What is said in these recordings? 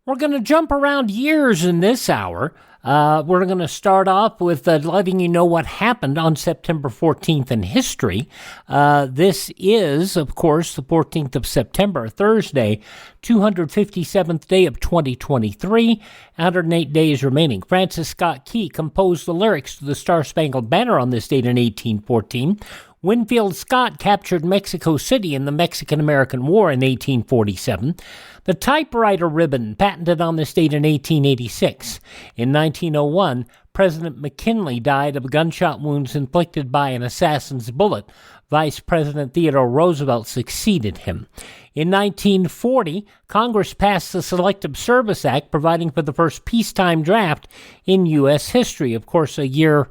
We're going to jump around years in this hour. We're going to start off with letting you know what happened on September 14th in history. This is, of course, the 14th of September, Thursday, 257th day of 2023, 108 days remaining. Francis Scott Key composed the lyrics to the Star-Spangled Banner on this date in 1814. Winfield Scott captured Mexico City in the Mexican-American War in 1847. The typewriter ribbon, patented on this date in 1886. In 1901, President McKinley died of gunshot wounds inflicted by an assassin's bullet. Vice President Theodore Roosevelt succeeded him. In 1940, Congress passed the Selective Service Act, providing for the first peacetime draft in U.S. history. Of course, a year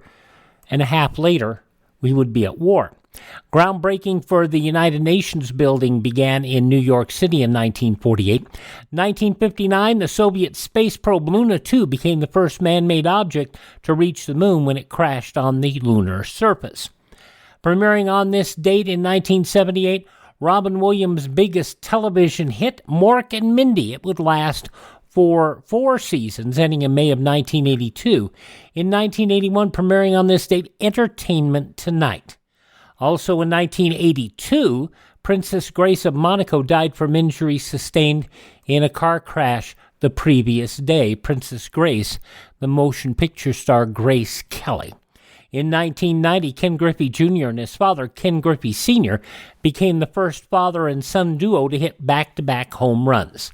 and a half later, we would be at war. Groundbreaking for the United Nations building began in New York City in 1948. 1959, the Soviet space probe Luna 2 became the first man-made object to reach the moon when it crashed on the lunar surface. Premiering on this date in 1978, Robin Williams' biggest television hit, Mork and Mindy. It would last for 4 seasons, ending in May of 1982. In 1981, premiering on this date, Entertainment Tonight. Also in 1982, Princess Grace of Monaco died from injuries sustained in a car crash the previous day. Princess Grace, the motion picture star Grace Kelly. In 1990, Ken Griffey Jr. and his father, Ken Griffey Sr., became the first father and son duo to hit back-to-back home runs.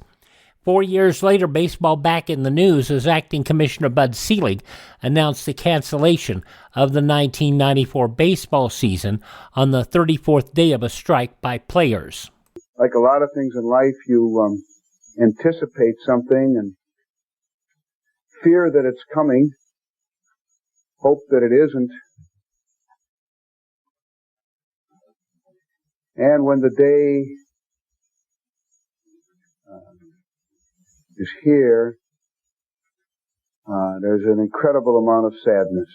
4 years later, baseball back in the news as Acting Commissioner Bud Selig announced the cancellation of the 1994 baseball season on the 34th day of a strike by players. Like a lot of things in life, you anticipate something and fear that it's coming, hope that it isn't. And when the day is here, there's an incredible amount of sadness.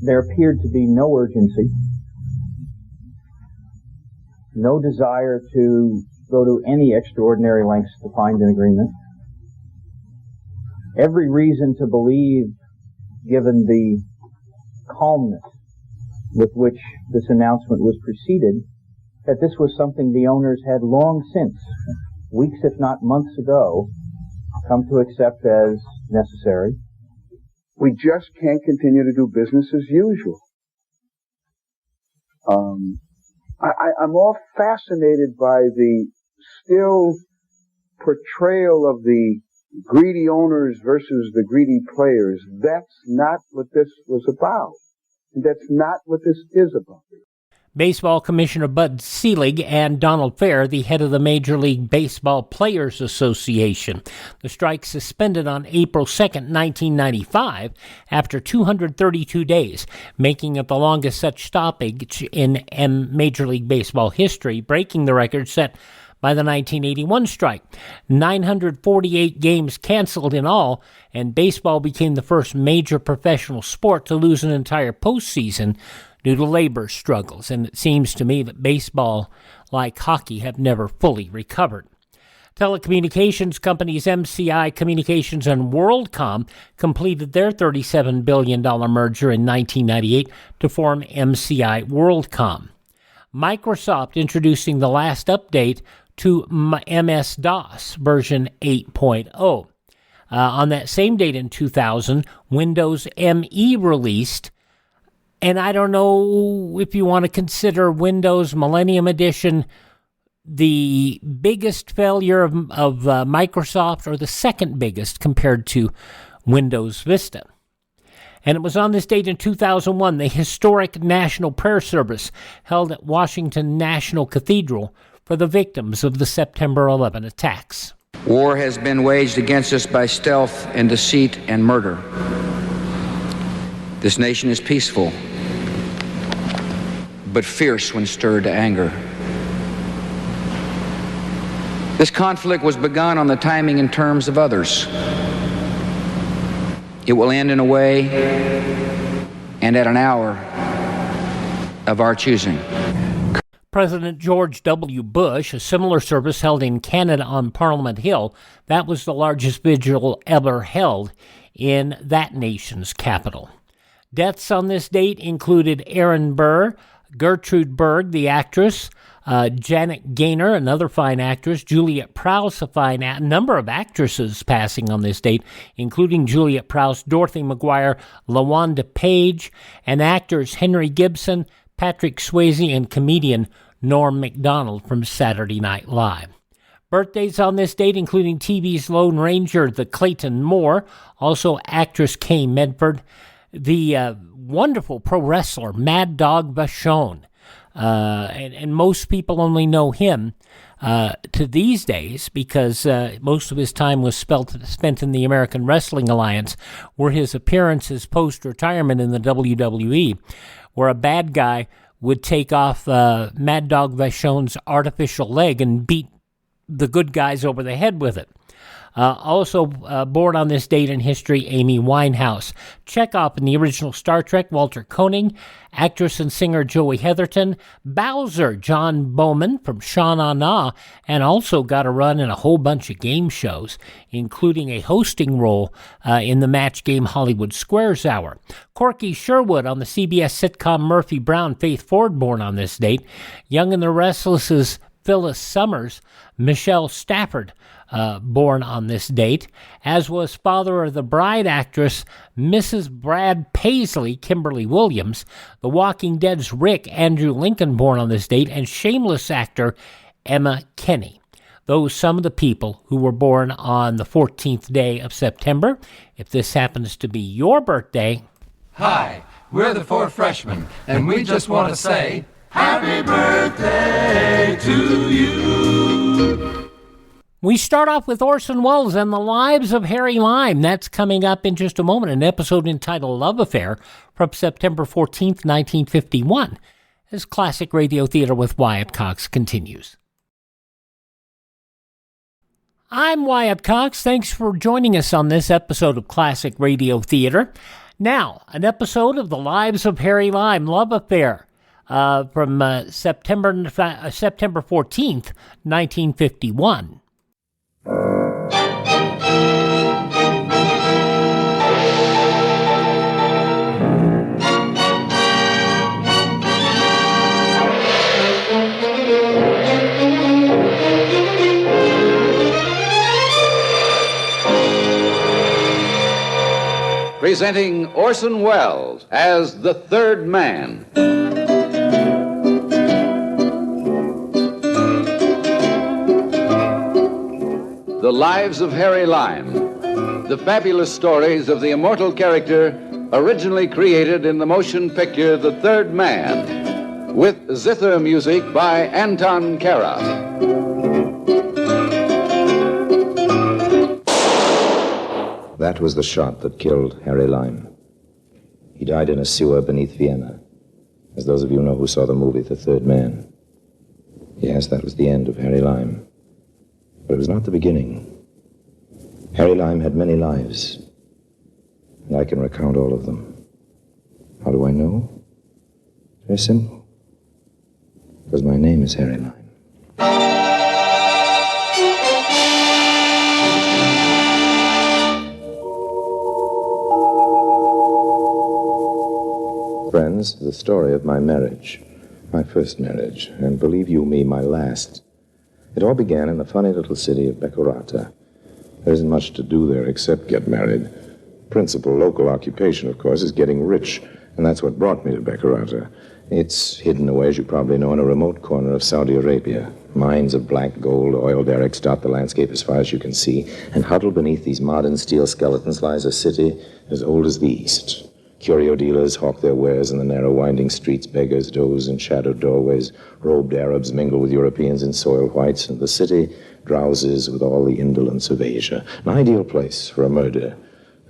There appeared to be no urgency, no desire to go to any extraordinary lengths to find an agreement. Every reason to believe, given the calmness with which this announcement was preceded, that this was something the owners had long since, weeks if not months ago, come to accept as necessary. We just can't continue to do business as usual. I'm all fascinated by the still portrayal of the greedy owners versus the greedy players. That's not what this was about. And that's not what this is about. Baseball Commissioner Bud Selig and Donald Fair, the head of the Major League Baseball Players Association. The strike suspended on April 2nd, 1995, after 232 days, making it the longest such stoppage in Major League Baseball history, breaking the record set by the 1981 strike. 948 games canceled in all, and baseball became the first major professional sport to lose an entire postseason due to labor struggles, and it seems to me that baseball, like hockey, have never fully recovered. Telecommunications companies MCI Communications and WorldCom completed their $37 billion merger in 1998 to form MCI WorldCom. Microsoft introducing the last update to MS-DOS version 8.0. On that same date in 2000, Windows ME released. And I don't know if you want to consider Windows Millennium Edition the biggest failure of Microsoft or the second biggest compared to Windows Vista. And it was on this date in 2001, the historic National Prayer Service held at Washington National Cathedral for the victims of the September 11 attacks. War has been waged against us by stealth and deceit and murder. This nation is peaceful, but fierce when stirred to anger. This conflict was begun on the timing and terms of others. It will end in a way and at an hour of our choosing. President George W. Bush, a similar service held in Canada on Parliament Hill. That was the largest vigil ever held in that nation's capital. Deaths on this date included Aaron Burr, Gertrude Berg, the actress, Janet Gaynor, another fine actress, Juliet Prowse, a number of actresses passing on this date, including Juliet Prowse, Dorothy McGuire, LaWanda Page, and actors Henry Gibson, Patrick Swayze, and comedian Norm Macdonald from Saturday Night Live. Birthdays on this date, including TV's Lone Ranger, the Clayton Moore, also actress Kay Medford, the wonderful pro wrestler Mad Dog Vachon, and most people only know him to these days because most of his time was spent in the American Wrestling Alliance, where his appearances post-retirement in the WWE, where a bad guy would take off Mad Dog Vachon's artificial leg and beat the good guys over the head with it. Also born on this date in history, Amy Winehouse. Chekhov in the original Star Trek, Walter Koenig. Actress and singer Joey Heatherton. Bowser, John Bowman from Sha Na Na, and also got a run in a whole bunch of game shows, including a hosting role in the match game Hollywood Squares Hour. Corky Sherwood on the CBS sitcom Murphy Brown. Faith Ford, born on this date. Young and the Restless's Phyllis Summers. Michelle Stafford, born on this date, as was Father of the Bride actress Mrs. Brad Paisley, Kimberly Williams, The Walking Dead's Rick, Andrew Lincoln, born on this date, and Shameless actor Emma Kenney. Those some of the people who were born on the 14th day of September. If this happens to be your birthday... Hi, we're the four freshmen, and we just want to say... Happy birthday to you. We start off with Orson Welles and the Lives of Harry Lime. That's coming up in just a moment, an episode entitled Love Affair from September 14th, 1951, as Classic Radio Theater with Wyatt Cox continues. I'm Wyatt Cox. Thanks for joining us on this episode of Classic Radio Theater. Now, an episode of the Lives of Harry Lime, Love Affair. From September 14th, 1951. Presenting Orson Welles as the Third Man. The Lives of Harry Lime, the fabulous stories of the immortal character originally created in the motion picture The Third Man, with zither music by Anton Kara. That was the shot that killed Harry Lime. He died in a sewer beneath Vienna, as those of you know who saw the movie The Third Man. Yes, that was the end of Harry Lime. But it was not the beginning. Harry Lime had many lives, and I can recount all of them. How do I know? Very simple. Because my name is Harry Lime. Friends, the story of my marriage. My first marriage, and believe you me, my last. It all began in the funny little city of Beccarata. There isn't much to do there except get married. Principal local occupation, of course, is getting rich, and that's what brought me to Beccarata. It's hidden away, as you probably know, in a remote corner of Saudi Arabia. Mines of black gold, oil derricks dot the landscape as far as you can see, and huddled beneath these modern steel skeletons lies a city as old as the East. Curio dealers hawk their wares in the narrow winding streets, beggars doze in shadowed doorways, robed Arabs mingle with Europeans in soil whites, and the city drowses with all the indolence of Asia. An ideal place for a murder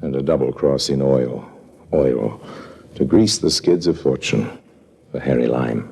and a double cross in oil. Oil to grease the skids of fortune for Harry Lime.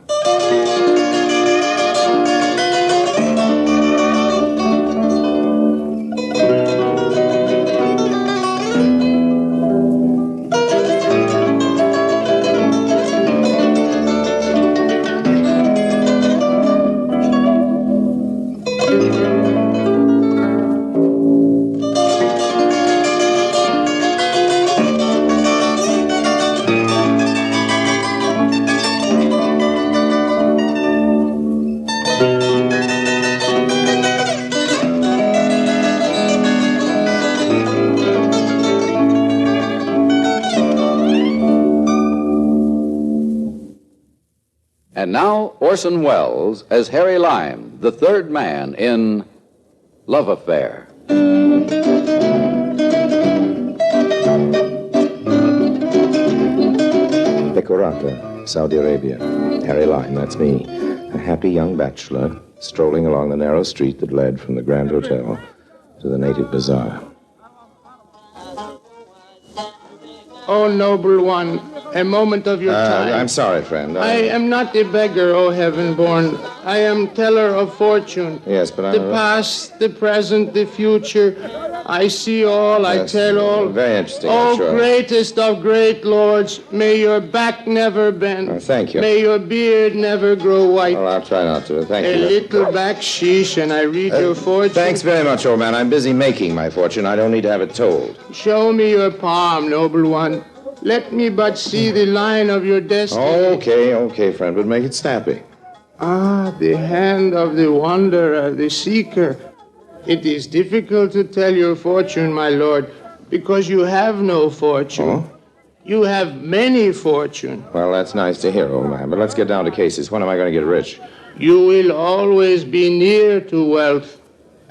And now, Orson Welles as Harry Lime, the third man in Love Affair. Decorata, Saudi Arabia. Harry Lime, that's me. A happy young bachelor strolling along the narrow street that led from the Grand Hotel to the native bazaar. Oh, noble one, a moment of your time. I'm sorry, friend. I am not a beggar, O heaven-born. I am teller of fortune. Yes, but The past, the present, the future. I see all, I tell all. Very interesting, Oh, I'm sure. greatest of great lords, may your back never bend. Oh, thank you. May your beard never grow white. Well, I'll try not to. Thank A you. little backsheesh, and I read your fortune. Thanks very much, old man. I'm busy making my fortune. I don't need to have it told. Show me your palm, noble one. Let me but see the line of your destiny. Okay, friend, but make it snappy. Ah, the hand of the wanderer, the seeker. It is difficult to tell your fortune, my lord, because you have no fortune. Oh? You have many fortune. Well, that's nice to hear, old man, but let's get down to cases. When am I going to get rich? You will always be near to wealth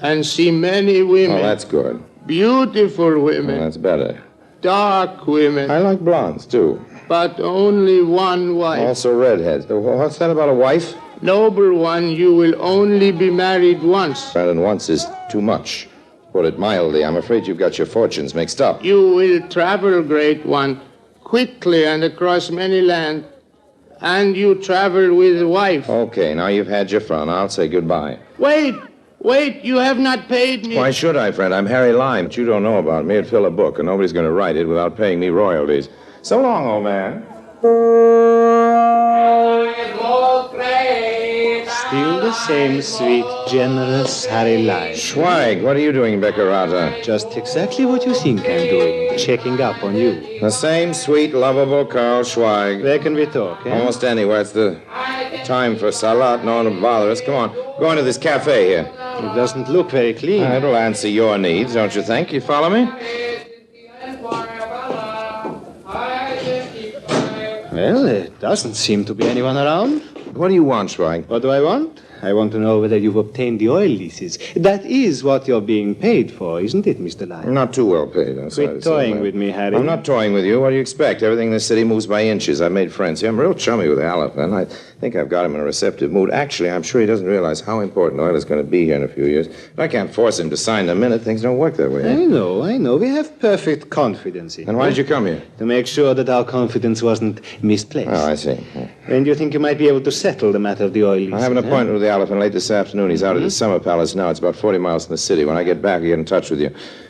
and see many women. Oh, that's good. Beautiful women. Well, that's better. Dark women. I like blondes, too. But only one wife. Also redheads. What's that about a wife? Noble one, you will only be married once. And once is too much. Put it mildly, I'm afraid you've got your fortunes mixed up. You will travel, great one, quickly and across many lands. And you travel with a wife. Okay, now you've had your fun. I'll say goodbye. Wait, you have not paid me. Why should I, friend? I'm Harry Lime. What you don't know about me, it'd fill a book, and nobody's going to write it without paying me royalties. So long, old man. Still the same sweet, generous Harry Lime. Schweig, what are you doing in Beccarata? Just exactly what you think I'm doing, checking up on you. The same sweet, lovable Carl Schweig. Where can we talk, eh? Almost anywhere. It's the time for salat. No one will bother us. Come on. Go into this cafe here. It doesn't look very clean. It'll answer your needs, don't you think? You follow me? Well, there doesn't seem to be anyone around. What do you want, Schweig? What do I want? I want to know whether you've obtained the oil leases. That is what you're being paid for, isn't it, Mr. Lyon? I'm not too well paid. I'm sorry to Quit say toying that. with me, Harry. I'm not toying with you. What do you expect? Everything in this city moves by inches. I've made friends. See, I'm real chummy with the elephant. I think I've got him in a receptive mood. Actually, I'm sure he doesn't realize how important oil is going to be here in a few years. But I can't force him to sign the minute. Things don't work that way. I know. We have perfect confidence in And why did you come here? To make sure that our confidence wasn't misplaced. Oh, I see. When do you think you might be able to settle the matter of the oil leases? I have an appointment with the elephant late this afternoon. He's out at his summer palace now. It's about 40 miles from the city. When I get back, I'll get in touch with you.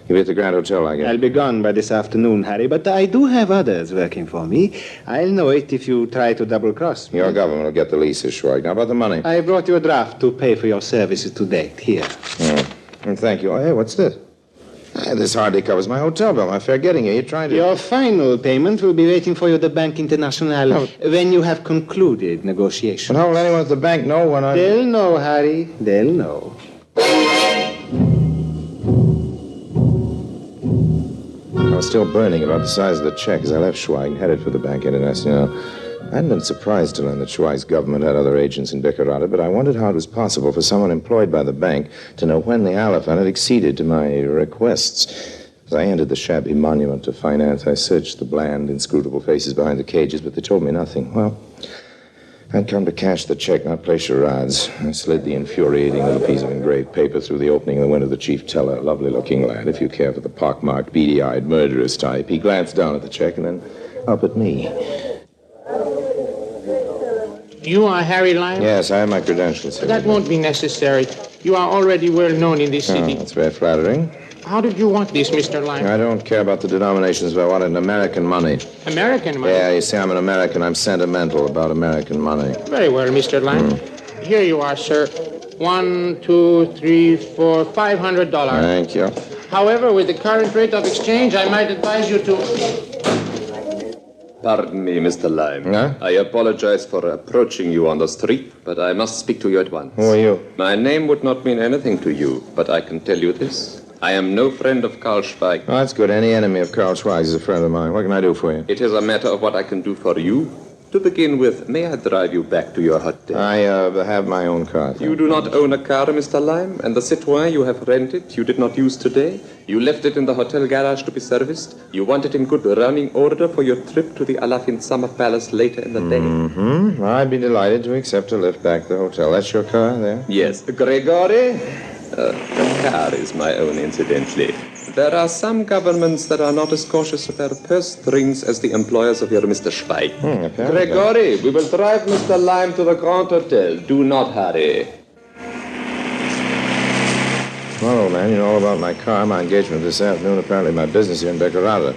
You'll be at the Grand Hotel, I guess. I'll be gone by this afternoon, Harry, but I do have others working for me. I'll know it if you try to double-cross me. Your government will get the leases, Schweig. Now, about the money. I brought you a draft to pay for your services to date. Here. And thank you. Oh, hey, what's this? This hardly covers my hotel bill. My fare getting here. You're trying to... Your final payment will be waiting for you at the Bank International when you have concluded negotiations. But how will anyone at the bank know when I... They'll know, Harry. They'll know. I was still burning about the size of the check as I left Schweig and headed for the Bank International. I hadn't been surprised to learn that Schweig's government had other agents in Beccarata, but I wondered how it was possible for someone employed by the bank to know when the elephant had acceded to my requests. As I entered the shabby monument to finance, I searched the bland, inscrutable faces behind the cages, but they told me nothing. Well, I'd come to cash the check, not play charades. I slid the infuriating little piece of engraved paper through the opening in the window of the chief teller, a lovely-looking lad, if you care for the pockmarked, beady-eyed, murderous type. He glanced down at the check and then up at me. You are Harry Lime? Yes, I have my credentials here. That won't be necessary. You are already well known in this city. Oh, that's very flattering. How did you want this, Mr. Lime? I don't care about the denominations, but I wanted American money. American money? Yeah, you see, I'm an American. I'm sentimental about American money. Very well, Mr. Lime. Here you are, sir. 1, 2, 3, 4, $500. Thank you. However, with the current rate of exchange, I might advise you to... Pardon me, Mr. Lime. Huh? I apologize for approaching you on the street, but I must speak to you at once. Who are you? My name would not mean anything to you, but I can tell you this. I am no friend of Karl Spy. Oh, that's good. Any enemy of Carl Schweig's is a friend of mine. What can I do for you? It is a matter of what I can do for you To begin with, may I drive you back to your hotel? I have my own car. You do not own a car, Mr. Lime, and the Citroën you have rented you did not use today. You left it in the hotel garage to be serviced. You want it in good running order for your trip to the Alafin Summer Palace later in the day. Mm-hmm. I'd be delighted to accept a lift back to the hotel. That's your car there? Yes. Gregory? The car is my own, incidentally. There are some governments that are not as cautious of their purse strings as the employers of your Mr. Schweig. Gregory, we will drive Mr. Lime to the Grand Hotel. Do not hurry. Well, old man, you know all about my car, my engagement this afternoon, apparently my business here in Beccarata.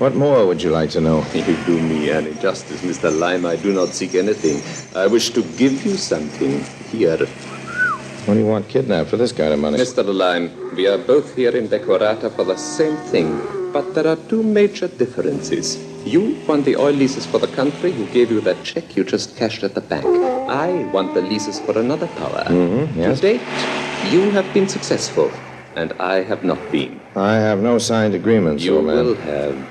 What more would you like to know? You do me an injustice, Mr. Lime. I do not seek anything. I wish to give you something here. What do you want kidnapped for this kind of money? Mr. Lime, we are both here in Beccarata for the same thing, but there are two major differences. You want the oil leases for the country who gave you that check you just cashed at the bank. I want the leases for another power. Mm-hmm, yes. To date, you have been successful, and I have not been. I have no signed agreements, You old man. will have.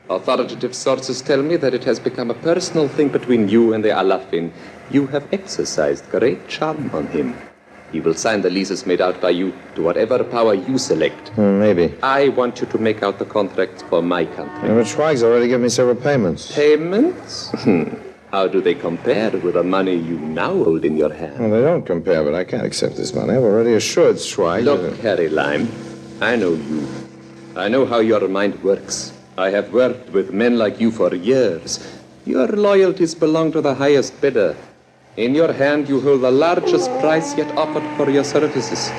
Authoritative sources tell me that it has become a personal thing between you and the Alafin. You have exercised great charm on him. He will sign the leases made out by you to whatever power you select. Maybe. I want you to make out the contracts for my country. But Schweig's already given me several payments. Payments? How do they compare with the money you now hold in your hand? Well, they don't compare, but I can't accept this money. I've already assured Schweig. Look, Harry Lime, I know you. I know how your mind works. I have worked with men like you for years. Your loyalties belong to the highest bidder. In your hand, you hold the largest price yet offered for your services.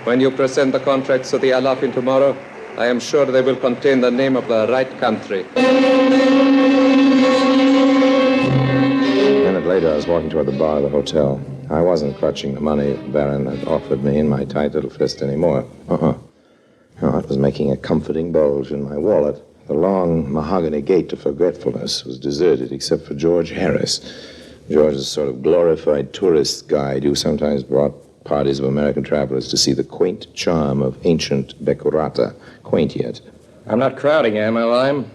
When you present the contracts to the Alafin tomorrow, I am sure they will contain the name of the right country. A minute later, I was walking toward the bar of the hotel. I wasn't clutching the money the Baron had offered me in my tight little fist anymore. No, it was making a comforting bulge in my wallet. The long mahogany gate to forgetfulness was deserted except for George Harris. George is a sort of glorified tourist guide who sometimes brought parties of American travelers to see the quaint charm of ancient Beccarata. Quaint yet. I'm not crowding you, am I, Lime?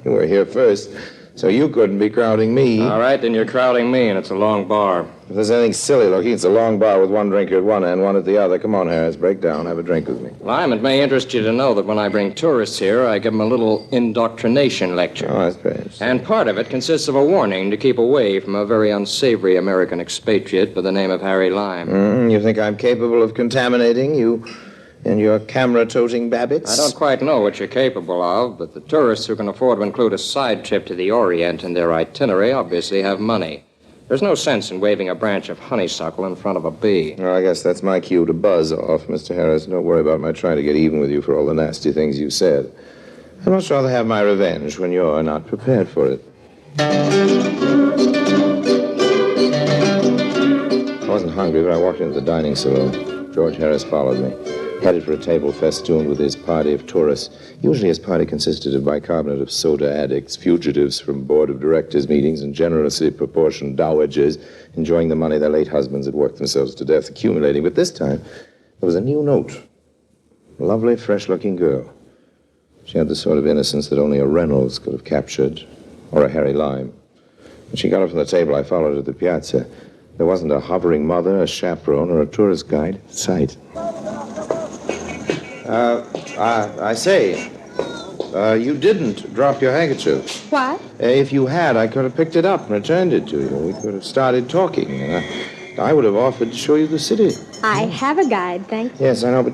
You were here first, so you couldn't be crowding me. All right, then you're crowding me, and it's a long bar. If there's anything silly looking, it's a long bar with one drinker at one end, one at the other. Come on, Harris, break down, have a drink with me. Lime, it may interest you to know that when I bring tourists here, I give them a little indoctrination lecture. Oh, that's very interesting. And part of it consists of a warning to keep away from a very unsavory American expatriate by the name of Harry Lime. You think I'm capable of contaminating you and your camera-toting babbitts? I don't quite know what you're capable of, but the tourists who can afford to include a side trip to the Orient in their itinerary obviously have money. There's no sense in waving a branch of honeysuckle in front of a bee. Well, I guess that's my cue to buzz off, Mr. Harris. Don't worry about my trying to get even with you for all the nasty things you said. I'd much rather have my revenge when you're not prepared for it. I wasn't hungry, but I walked into the dining saloon. George Harris followed me, headed for a table festooned with his party of tourists. Usually his party consisted of bicarbonate of soda addicts, fugitives from board of directors meetings, and generously proportioned dowagers enjoying the money their late husbands had worked themselves to death accumulating. But this time, there was a new note. A lovely, fresh-looking girl. She had the sort of innocence that only a Reynolds could have captured, or a Harry Lime. When she got up from the table, I followed her to the piazza. There wasn't a hovering mother, a chaperone, or a tourist guide in sight. I say, you didn't drop your handkerchief. What? If you had, I could have picked it up and returned it to you. We could have started talking. I would have offered to show you the city. I have a guide, thank you. Yes, I know, but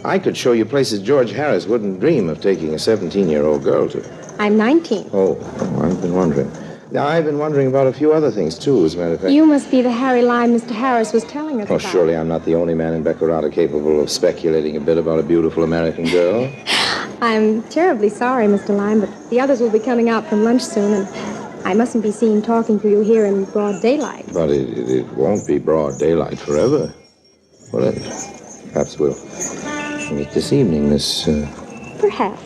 I could show you places George Harris wouldn't dream of taking a 17-year-old girl to. I'm 19. Oh, I've been wondering. I've been wondering about a few other things, too, as a matter of fact. You must be the Harry Lime Mr. Harris was telling us Oh, about. surely I'm not the only man in Beccarata capable of speculating a bit about a beautiful American girl. I'm terribly sorry, Mr. Lime, but the others will be coming out from lunch soon, and I mustn't be seen talking to you here in broad daylight. But it won't be broad daylight forever. Well, perhaps we'll meet this evening, Miss... Perhaps.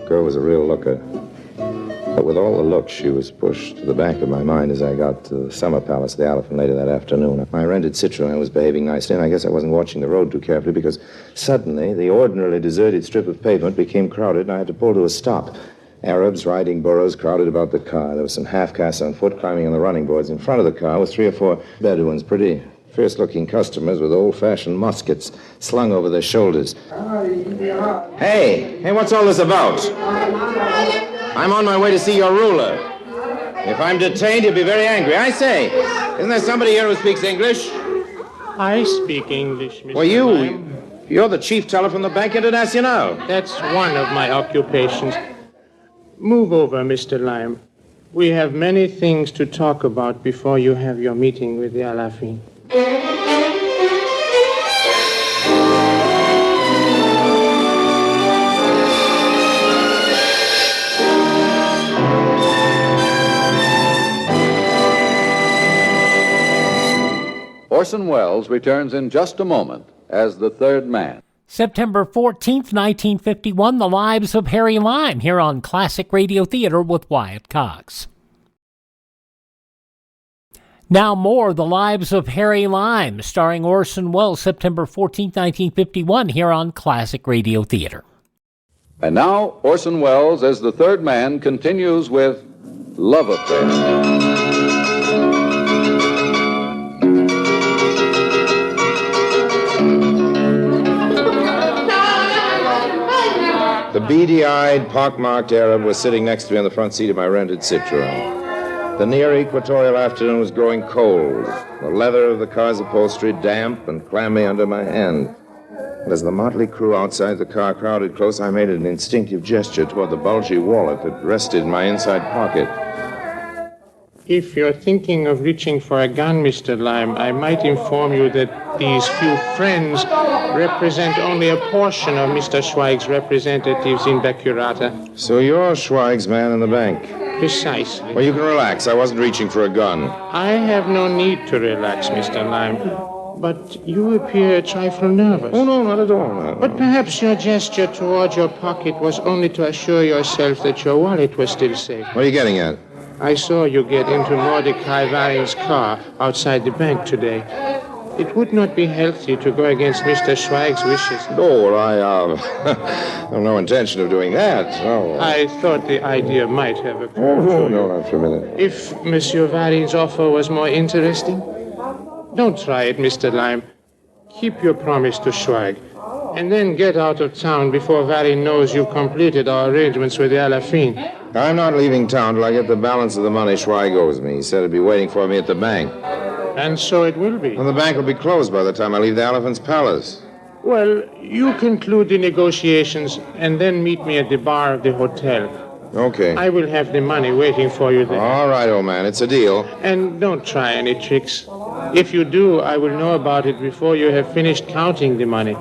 Girl was a real looker. A But with all the looks, she was pushed to the back of my mind as I got to the summer palace, the Elephant, later that afternoon. My rented Citroën was behaving nicely, and I guess I wasn't watching the road too carefully because suddenly the ordinarily deserted strip of pavement became crowded, and I had to pull to a stop. Arabs riding burros crowded about the car. There were some half-castes on foot climbing on the running boards. In front of the car were 3 or 4 Bedouins, pretty fierce-looking customers with old-fashioned muskets slung over their shoulders. Hey, what's all this about? I'm on my way to see your ruler. If I'm detained, he'll be very angry. I say, isn't there somebody here who speaks English? I speak English, Mr. Well, Lime. you're the chief teller from the Banque Internationale. That's one of my occupations. Move over, Mr. Lime. We have many things to talk about before you have your meeting with the Alafin. Orson Welles returns in just a moment as the third man. September 14th, 1951, The Lives of Harry Lime, here on Classic Radio Theater with Wyatt Cox. Now more, The Lives of Harry Lime, starring Orson Welles, September 14th, 1951, here on Classic Radio Theater. And now, Orson Welles as the third man continues with Love Affair. The beady-eyed, pockmarked Arab was sitting next to me on the front seat of my rented Citroën. The near-equatorial afternoon was growing cold, the leather of the car's upholstery damp and clammy under my hand. And as the motley crew outside the car crowded close, I made an instinctive gesture toward the bulgy wallet that rested in my inside pocket. If you're thinking of reaching for a gun, Mr. Lime, I might inform you that these few friends represent only a portion of Mr. Schweig's representatives in Bacurata. So you're Schweig's man in the bank? Precisely. Well, you can relax. I wasn't reaching for a gun. I have no need to relax, Mr. Lime. But you appear a trifle nervous. Oh, no, not at all. No. But perhaps your gesture toward your pocket was only to assure yourself that your wallet was still safe. What are you getting at? I saw you get into Mordecai Varin's car outside the bank today. It would not be healthy to go against Mr. Schweig's wishes. No, well, I have no intention of doing that. No. I thought the idea might have occurred to you. No, not for a minute. If Monsieur Varin's offer was more interesting, don't try it, Mr. Lime. Keep your promise to Schweig, and then get out of town before Varin knows you've completed our arrangements with the Alafin. I'm not leaving town till I get the balance of the money Schweig owes me. He said he'd be waiting for me at the bank. And so it will be. And the bank will be closed by the time I leave the Elephant's Palace. Well, you conclude the negotiations and then meet me at the bar of the hotel. Okay. I will have the money waiting for you there. All right, old man. It's a deal. And don't try any tricks. If you do, I will know about it before you have finished counting the money.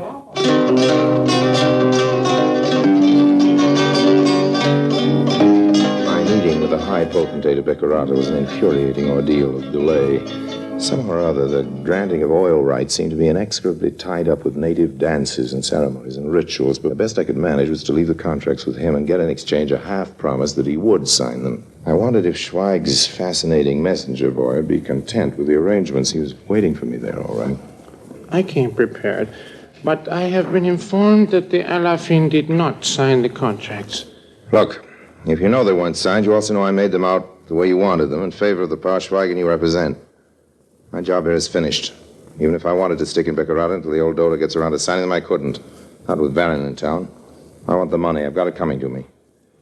My meeting with the high potentate of Bacurata was an infuriating ordeal of delay. Somehow or other, the granting of oil rights seemed to be inexorably tied up with native dances and ceremonies and rituals, but the best I could manage was to leave the contracts with him and get in exchange a half-promise that he would sign them. I wondered if Schweig's fascinating messenger boy would be content with the arrangements. He was waiting for me there, all right. I came prepared, but I have been informed that the Alafin did not sign the contracts. Look, if you know they weren't signed, you also know I made them out the way you wanted them, in favor of the Pa Schweigen you represent. My job here is finished. Even if I wanted to stick in Bacurata until the old Dodo gets around to signing them, I couldn't. Not with Varin in town. I want the money. I've got it coming to me.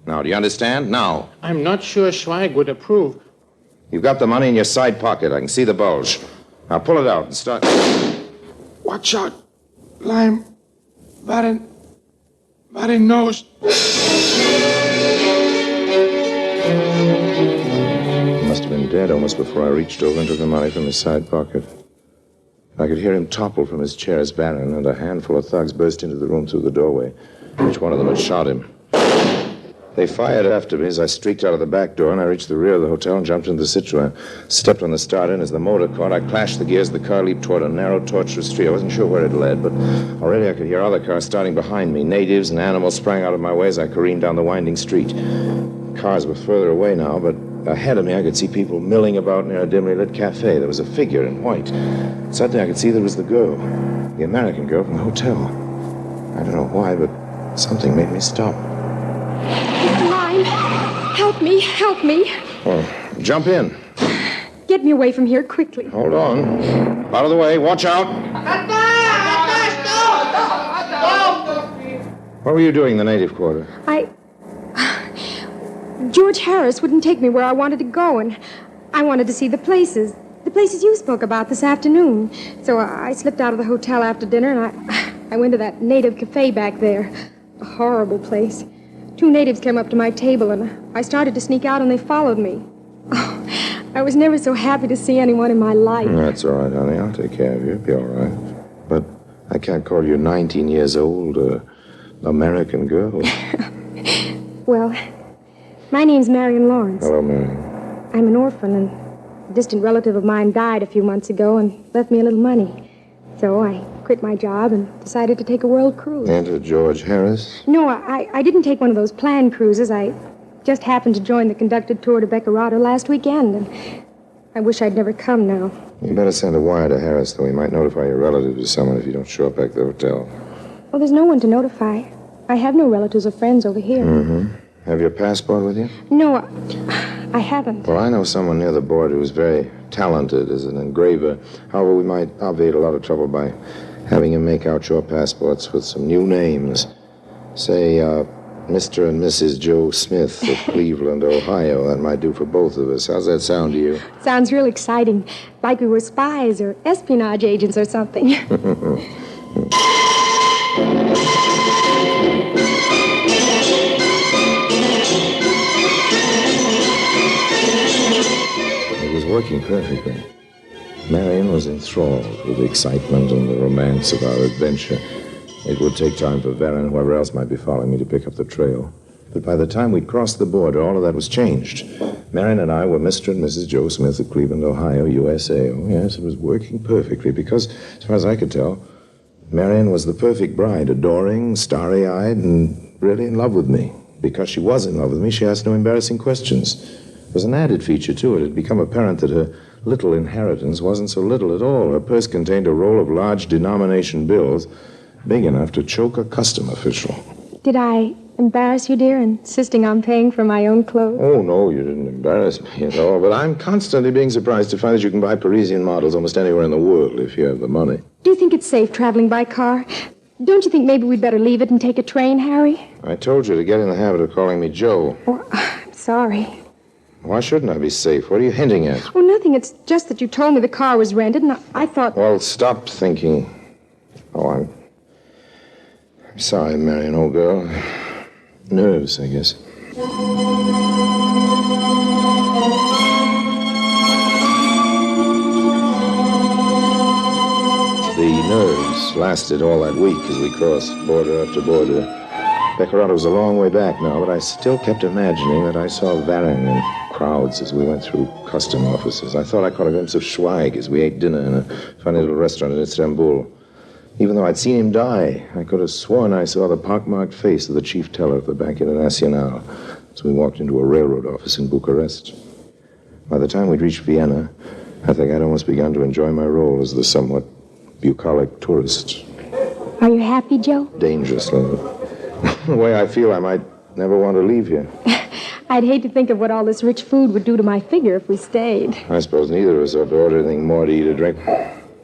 Now, do you understand? Now. I'm not sure Schweig would approve. You've got the money in your side pocket. I can see the bulge. Now pull it out and start. Watch out, Lime. Varin knows. He must have been dead almost before I reached over and took the money from his side pocket. I could hear him topple from his chair as Baron and a handful of thugs burst into the room through the doorway. Each one of them had shot him. They fired after me as I streaked out of the back door, and I reached the rear of the hotel and jumped into the Citroën. Stepped on the starter, and as the motor caught, I clashed the gears. The car leaped toward a narrow, tortuous street. I wasn't sure where it led, but already I could hear other cars starting behind me. Natives and animals sprang out of my way as I careened down the winding street. Cars were further away now, but ahead of me I could see people milling about near a dimly lit cafe. There was a figure in white. Suddenly I could see there was the girl, the American girl from the hotel. I don't know why, but something made me stop. Mr. Lime, help me, help me. Oh, jump in. Get me away from here quickly. Hold on. Out of the way. Watch out. What were you doing in the native quarter? George Harris wouldn't take me where I wanted to go, and I wanted to see the places you spoke about this afternoon. So I slipped out of the hotel after dinner, and I went to that native cafe back there. A horrible place. 2 natives came up to my table, and I started to sneak out, and they followed me. Oh, I was never so happy to see anyone in my life. That's all right, honey. I'll take care of you. It'll be all right. But I can't call you 19 years old, American girl. Well, my name's Marion Lawrence. Hello, Marion. I'm an orphan, and a distant relative of mine died a few months ago and left me a little money. So I quit my job and decided to take a world cruise. Enter George Harris? No, I didn't take one of those planned cruises. I just happened to join the conducted tour to Beccarata last weekend, and I wish I'd never come now. You better send a wire to Harris, though. He might notify your relatives or someone if you don't show up back at the hotel. Well, there's no one to notify. I have no relatives or friends over here. Mm-hmm. Have your passport with you? No, I haven't. Well, I know someone near the border who's very talented as an engraver. However, we might obviate a lot of trouble by having him make out your passports with some new names. Say, Mr. and Mrs. Joe Smith of Cleveland, Ohio. That might do for both of us. How's that sound to you? Sounds real exciting. Like we were spies or espionage agents or something. It was working perfectly. Marion was enthralled with the excitement and the romance of our adventure. It would take time for Vera and whoever else might be following me to pick up the trail. But by the time we'd crossed the border, all of that was changed. Marion and I were Mr. and Mrs. Joe Smith of Cleveland, Ohio, USA. Oh, yes, it was working perfectly because, as far as I could tell, Marion was the perfect bride, adoring, starry-eyed, and really in love with me. Because she was in love with me, she asked no embarrassing questions. There was an added feature to it. It had become apparent that her little inheritance wasn't so little at all. Her purse contained a roll of large denomination bills big enough to choke a custom official. Did I embarrass you, dear, insisting on paying for my own clothes? Oh, no, you didn't embarrass me at all. But I'm constantly being surprised to find that you can buy Parisian models almost anywhere in the world if you have the money. Do you think it's safe traveling by car? Don't you think maybe we'd better leave it and take a train, Harry? I told you to get in the habit of calling me Joe. Oh, I'm sorry. Why shouldn't I be safe? What are you hinting at? Oh, nothing. It's just that you told me the car was rented, and I thought... Well, stop thinking. Oh, I'm sorry, Marion, old girl. Nerves, I guess. The nerves lasted all that week as we crossed border after border. Beccarata was a long way back now, but I still kept imagining that I saw Varan in crowds as we went through custom offices. I thought I caught a glimpse of Schweig as we ate dinner in a funny little restaurant in Istanbul. Even though I'd seen him die, I could have sworn I saw the pockmarked face of the chief teller of the Bank International as we walked into a railroad office in Bucharest. By the time we'd reached Vienna, I think I'd almost begun to enjoy my role as the somewhat bucolic tourist. Are you happy, Joe? Dangerously. The way I feel, I might never want to leave here. I'd hate to think of what all this rich food would do to my figure if we stayed. I suppose neither of us ought to order anything more to eat or drink.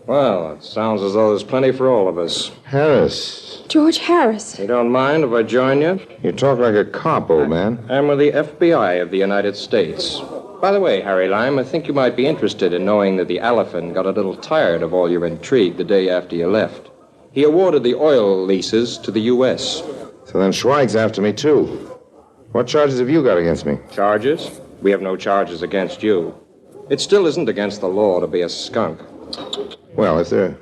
Well, it sounds as though there's plenty for all of us. Harris. George Harris. You don't mind if I join you? You talk like a cop, old man. I'm with the FBI of the United States. By the way, Harry Lime, I think you might be interested in knowing that the elephant got a little tired of all your intrigue the day after you left. He awarded the oil leases to the U.S. So then Schweig's after me, too. What charges have you got against me? Charges? We have no charges against you. It still isn't against the law to be a skunk. Well, if there are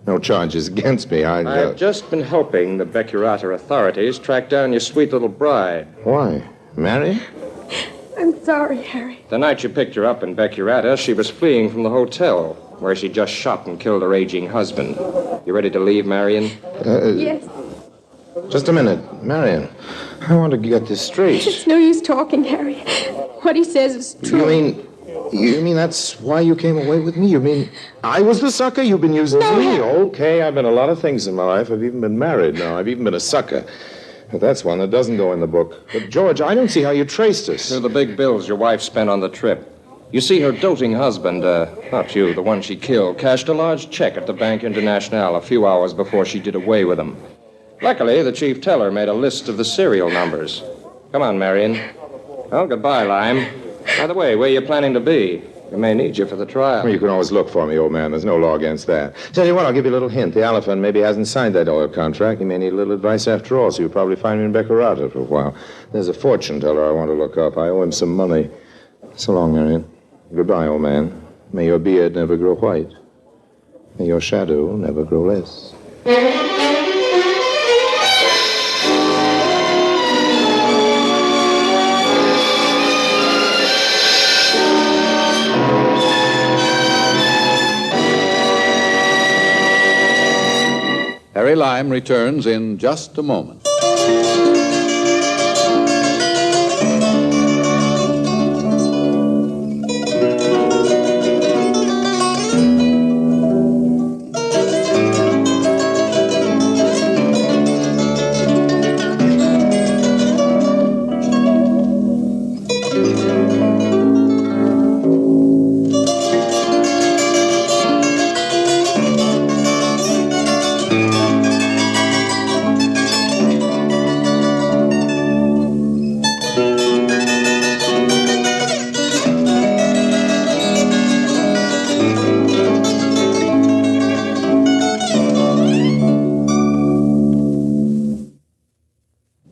no charges against me, I've just been helping the Beccarata authorities track down your sweet little bride. Why? Mary? I'm sorry, Harry. The night you picked her up in Beccarata, she was fleeing from the hotel, where she just shot and killed her aging husband. You ready to leave, Marion? Yes. Just a minute, Marion. I want to get this straight. It's no use talking, Harry. What he says is true. You mean that's why you came away with me? You mean I was the sucker? You've been using me? Okay, I've been a lot of things in my life. I've even been married now. I've even been a sucker. But that's one that doesn't go in the book. But, George, I don't see how you traced us. They're the big bills your wife spent on the trip. You see, her doting husband, not you, the one she killed, cashed a large check at the Bank International a few hours before she did away with him. Luckily, the chief teller made a list of the serial numbers. Come on, Marion. Well, goodbye, Lime. By the way, where are you planning to be? We may need you for the trial. Well, you can always look for me, old man. There's no law against that. Tell you what, I'll give you a little hint. The elephant maybe hasn't signed that oil contract. He may need a little advice after all, so you'll probably find me in Beccarata for a while. There's a fortune teller I want to look up. I owe him some money. So long, Marion. Goodbye, old man. May your beard never grow white. May your shadow never grow less. Harry Lime returns in just a moment.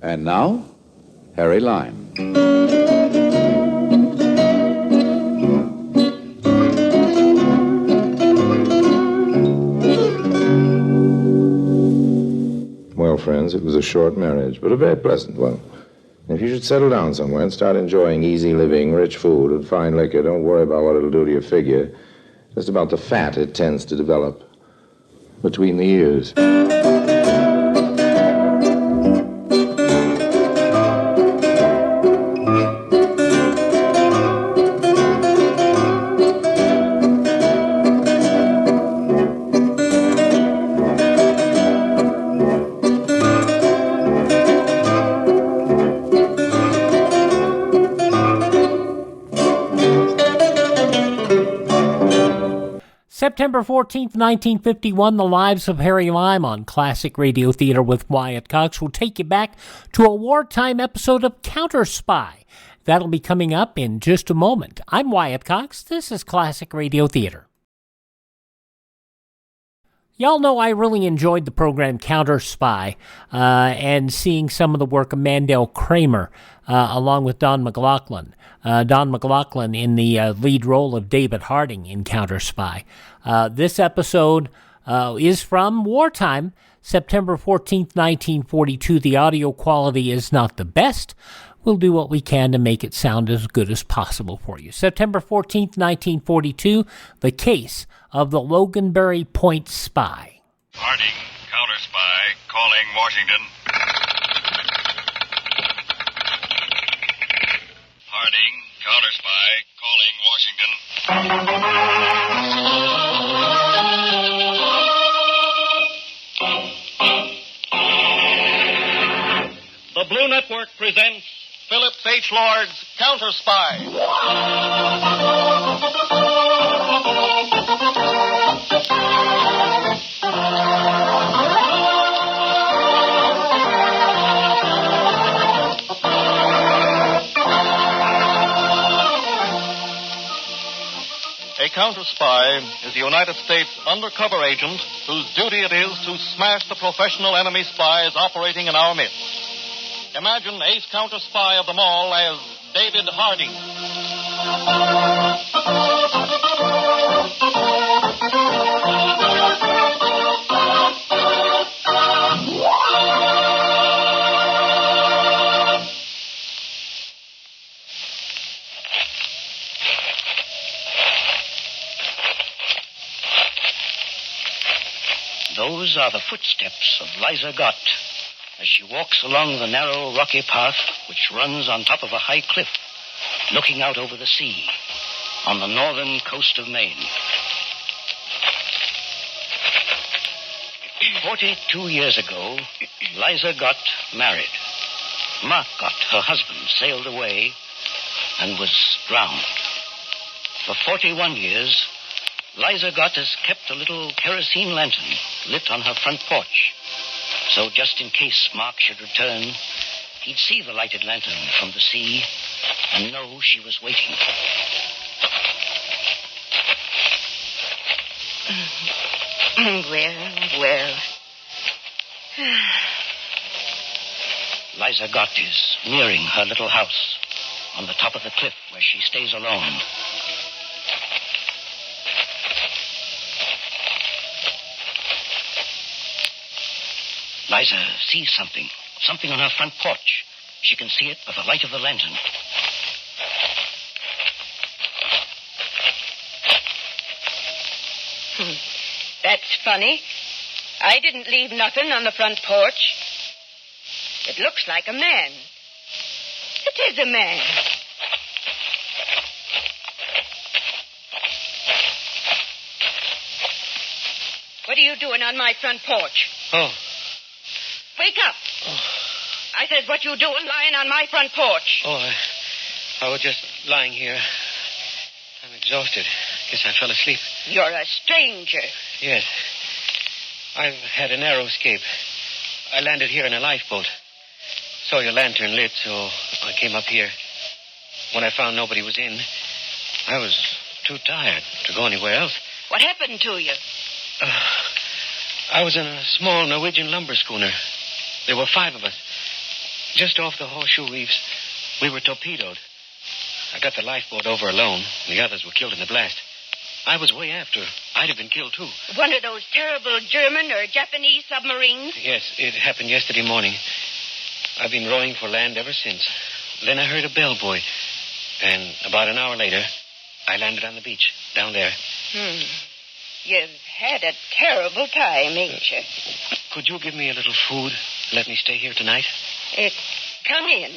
And now, Harry Lime. Well, friends, it was a short marriage, but a very pleasant one. If you should settle down somewhere and start enjoying easy living, rich food, and fine liquor, don't worry about what it'll do to your figure. Just about the fat it tends to develop between the ears. September 14th, 1951, The Lives of Harry Lime on Classic Radio Theater with Wyatt Cox will take you back to a wartime episode of Counterspy. That'll be coming up in just a moment. I'm Wyatt Cox. This is Classic Radio Theater. Y'all know I really enjoyed the program Counterspy and seeing some of the work of Mandel Kramer along with Don Maclaughlin. Don Maclaughlin in the lead role of David Harding in Counterspy. This episode is from wartime, September 14th, 1942. The audio quality is not the best. We'll do what we can to make it sound as good as possible for you. September 14th, 1942, the case of the Loganberry Point Spy. Harding, Counterspy, calling Washington. Harding, Counterspy, calling Washington. The Blue Network presents Philip H. Lord's Counterspy. A counterspy is a United States undercover agent whose duty it is to smash the professional enemy spies operating in our midst. Imagine ace counterspy of them all as David Harding. Those are the footsteps of Liza Gott, as she walks along the narrow, rocky path which runs on top of a high cliff, looking out over the sea on the northern coast of Maine. 42 years ago, Liza got married. Mark Gott, her husband, sailed away and was drowned. For 41 years, Liza Gott has kept a little kerosene lantern lit on her front porch. So just in case Mark should return, he'd see the lighted lantern from the sea and know she was waiting. Well. Liza Gott is nearing her little house on the top of the cliff where she stays alone. Liza sees something on her front porch. She can see it by the light of the lantern. That's funny. I didn't leave nothing on the front porch. It looks like a man. It is a man. What are you doing on my front porch? Oh. Wake up. Oh. I said, what you doing lying on my front porch? Oh, I was just lying here. I'm exhausted. Guess I fell asleep. You're a stranger. Yes. I've had a narrow escape. I landed here in a lifeboat. Saw your lantern lit, so I came up here. When I found nobody was in, I was too tired to go anywhere else. What happened to you? I was in a small Norwegian lumber schooner. There were 5 of us. Just off the horseshoe reefs, we were torpedoed. I got the lifeboat over alone. The others were killed in the blast. I was way after. I'd have been killed, too. One of those terrible German or Japanese submarines? Yes, it happened yesterday morning. I've been rowing for land ever since. Then I heard a bellboy. And about an hour later, I landed on the beach, down there. You've had a terrible time, ain't you? Could you give me a little food? Let me stay here tonight? Come in.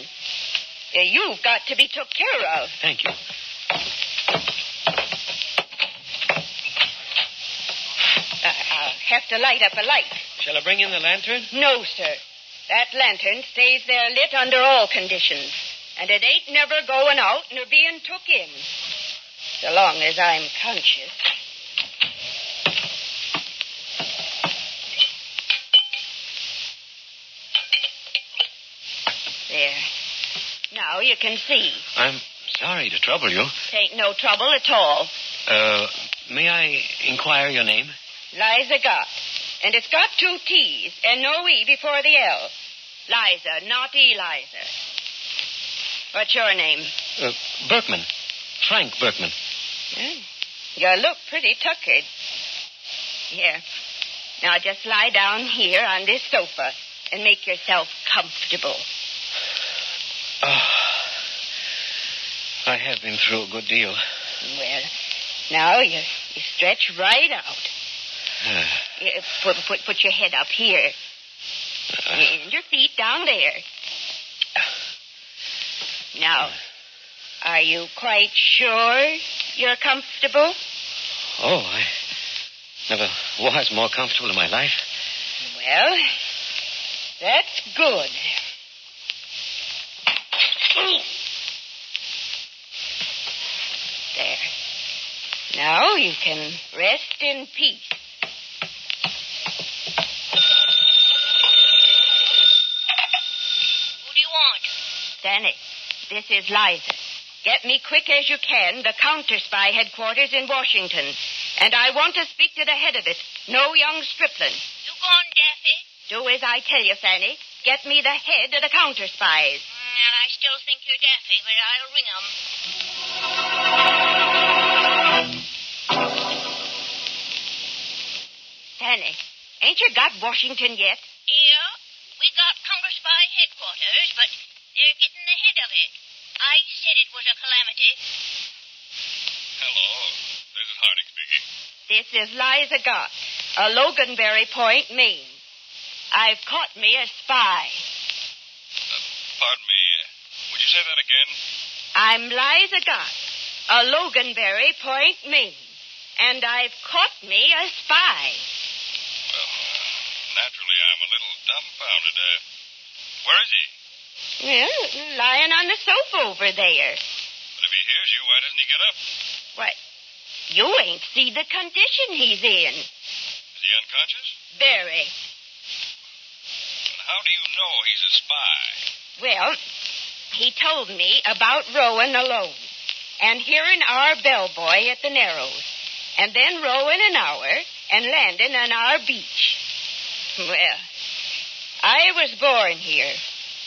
You've got to be took care of. Thank you. I'll have to light up a light. Shall I bring in the lantern? No, sir. That lantern stays there lit under all conditions. And it ain't never going out nor being took in. So long as I'm conscious. There. Now you can see. I'm sorry to trouble you. It ain't no trouble at all. May I inquire your name? Liza Gott. And it's got 2 T's and no E before the L. Liza, not Eliza. What's your name? Berkman. Frank Berkman. You look pretty tuckered. Here. Now just lie down here on this sofa and make yourself comfortable. I have been through a good deal. Well, now you stretch right out. Put your head up here. And your feet down there. Now, are you quite sure you're comfortable? Oh, I never was more comfortable in my life. Well, that's good. There. Now you can rest in peace. Who do you want? Danny, this is Liza. Get me quick as you can the Counterspy headquarters in Washington. And I want to speak to the head of it, no young stripling. You gone, Daffy? Do as I tell you, Fanny. Get me the head of the Counterspies. Well, I still think you're Daffy, but I'll ring 'em. Fanny, ain't you got Washington yet? Yeah, we got Counterspy headquarters, but they're getting the head of it. I said it was a calamity. Hello, this is Harding speaking. This is Liza Gott, a Loganberry Point, Maine. I've caught me a spy. Pardon me. Would you say that again? I'm Liza Gott, a Loganberry Point, Maine. And I've caught me a spy. Well, naturally, I'm a little dumbfounded. Where is he? Well, lying on the sofa over there. But if he hears you, why doesn't he get up? What? You ain't see the condition he's in. Is he unconscious? Very. And how do you know he's a spy? Well, he told me about rowing alone and hearing our bellboy at the Narrows and then rowing an hour and landing on our beach. Well, I was born here,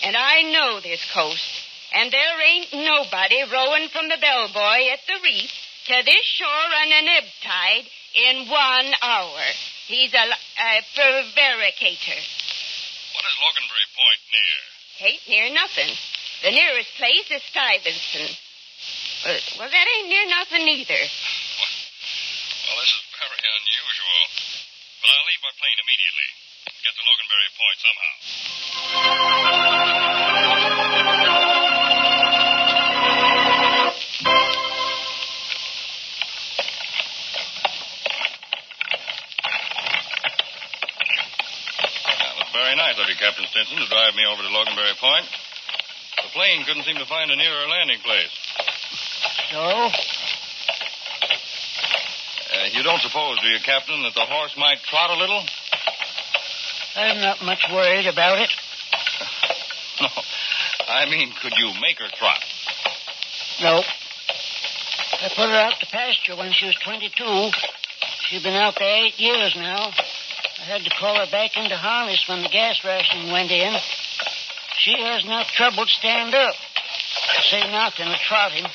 and I know this coast, and there ain't nobody rowing from the bellboy at the reef to this shore on an ebb tide in 1 hour. He's a prevaricator. What is Loganberry Point near? Ain't near nothing. The nearest place is Stuyvesant. Well, that ain't near nothing either. Well, this is very unusual. But I'll leave by plane immediately. Get to Loganberry Point somehow. Well, it's very nice of you, Captain Stinson, to drive me over to Loganberry Point. The plane couldn't seem to find a nearer landing place. So? You don't suppose, do you, Captain, that the horse might trot a little? I'm not much worried about it. No. I mean, could you make her trot? No. I put her out to pasture when she was 22. She's been out there 8 years now. I had to call her back into harness when the gas ration went in. She has enough trouble to stand up. Say nothing of trotting.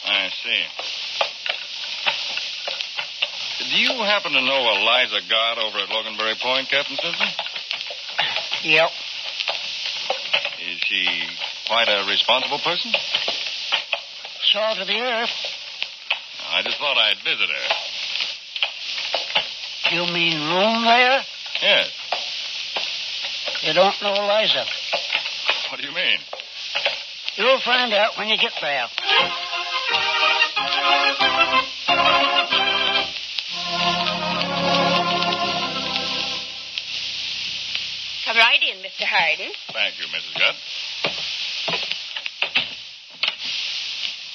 I see. Do you happen to know Eliza Gott over at Loganberry Point, Captain Stinson? Yep. Is she quite a responsible person? Salt of the earth. I just thought I'd visit her. You mean room there? Yes. You don't know Eliza. What do you mean? You'll find out when you get there. Come right in, Mr. Harden. Thank you, Mrs. Gott.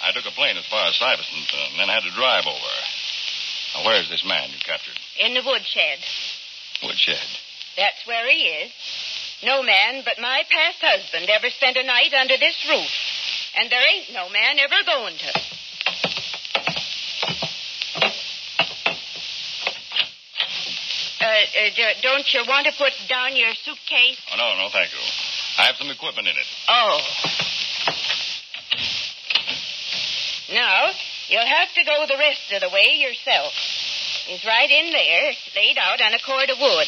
I took a plane as far as Stuyvesant and then had to drive over. Now, where's this man you captured? In the woodshed. Woodshed? That's where he is. No man but my past husband ever spent a night under this roof. And there ain't no man ever going to. Don't you want to put down your suitcase? Oh, no, thank you. I have some equipment in it. Oh. Now, you'll have to go the rest of the way yourself. He's right in there, laid out on a cord of wood.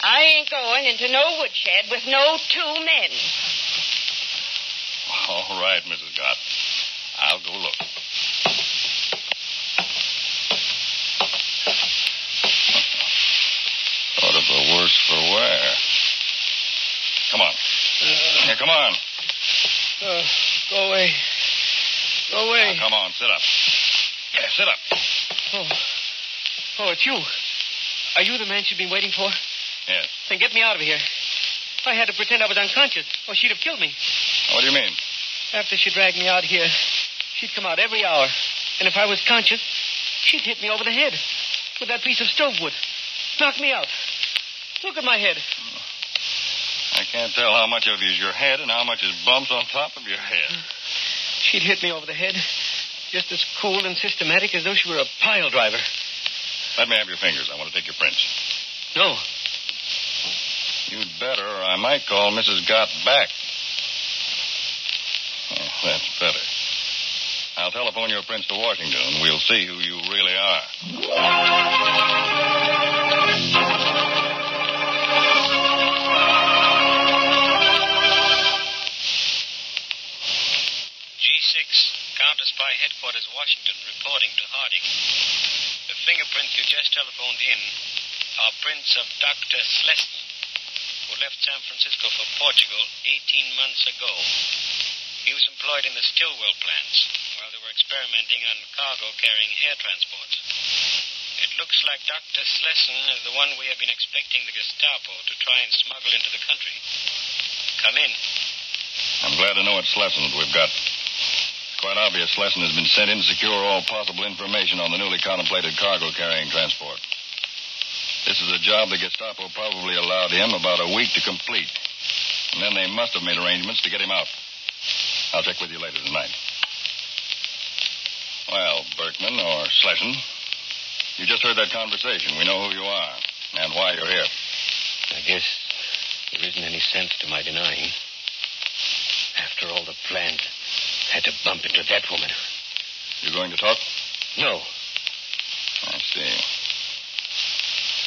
I ain't going into no woodshed with no 2 men. All right, Mrs. Gott. I'll go look. Sort of the worse for wear. Come on. Here, come on. Go away. Go away. Now, come on, sit up. Yeah, sit up. Oh, it's you. Are you the man she'd been waiting for? Yes. Then get me out of here. I had to pretend I was unconscious, or she'd have killed me. What do you mean? After she dragged me out here, she'd come out every hour. And if I was conscious, she'd hit me over the head with that piece of stove wood. Knock me out. Look at my head. I can't tell how much of it is your head and how much is bumps on top of your head. She'd hit me over the head, just as cool and systematic as though she were a pile driver. Let me have your fingers. I want to take your prints. No. You'd better, or I might call Mrs. Gott back. Oh, that's better. I'll telephone your prints to Washington, and we'll see who you really are. Counterspy headquarters, Washington, reporting to Harding. The fingerprints you just telephoned in are prints of Dr. Schlesinger, who left San Francisco for Portugal 18 months ago. He was employed in the Stillwell plants while they were experimenting on cargo-carrying air transports. It looks like Dr. Schlesinger is the one we have been expecting the Gestapo to try and smuggle into the country. Come in. I'm glad to know it's Schlesinger we've got. It's quite obvious Schlesinger has been sent in to secure all possible information on the newly contemplated cargo-carrying transport. This is a job the Gestapo probably allowed him about a week to complete. And then they must have made arrangements to get him out. I'll check with you later tonight. Well, Berkman or Schlesinger, you just heard that conversation. We know who you are and why you're here. I guess there isn't any sense to my denying. After all the plans, I had to bump into that woman. You going to talk? No. I see.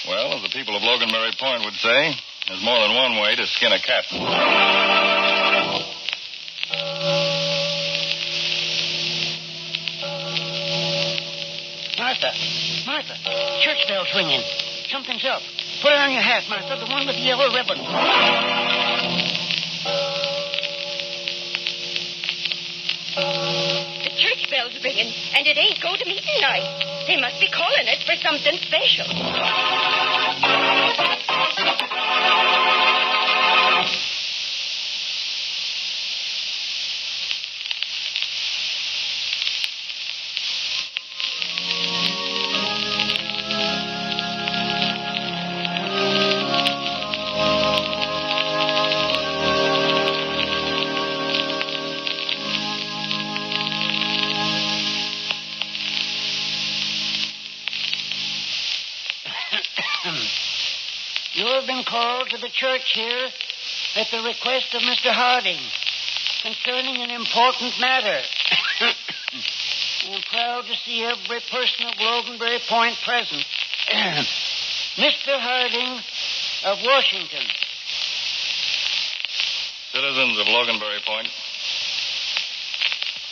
Well, as the people of Loganberry Point would say, there's more than one way to skin a cat. Martha, church bell's ringing. Something's up. Put it on your hat, Martha, the one with the yellow ribbon. The church bell's ringing, and it ain't go-to-meeting night. They must be calling it for something special. You have been called to the church here at the request of Mr. Harding concerning an important matter. I am proud to see every person of Loganberry Point present. Mr. Harding of Washington. Citizens of Loganberry Point,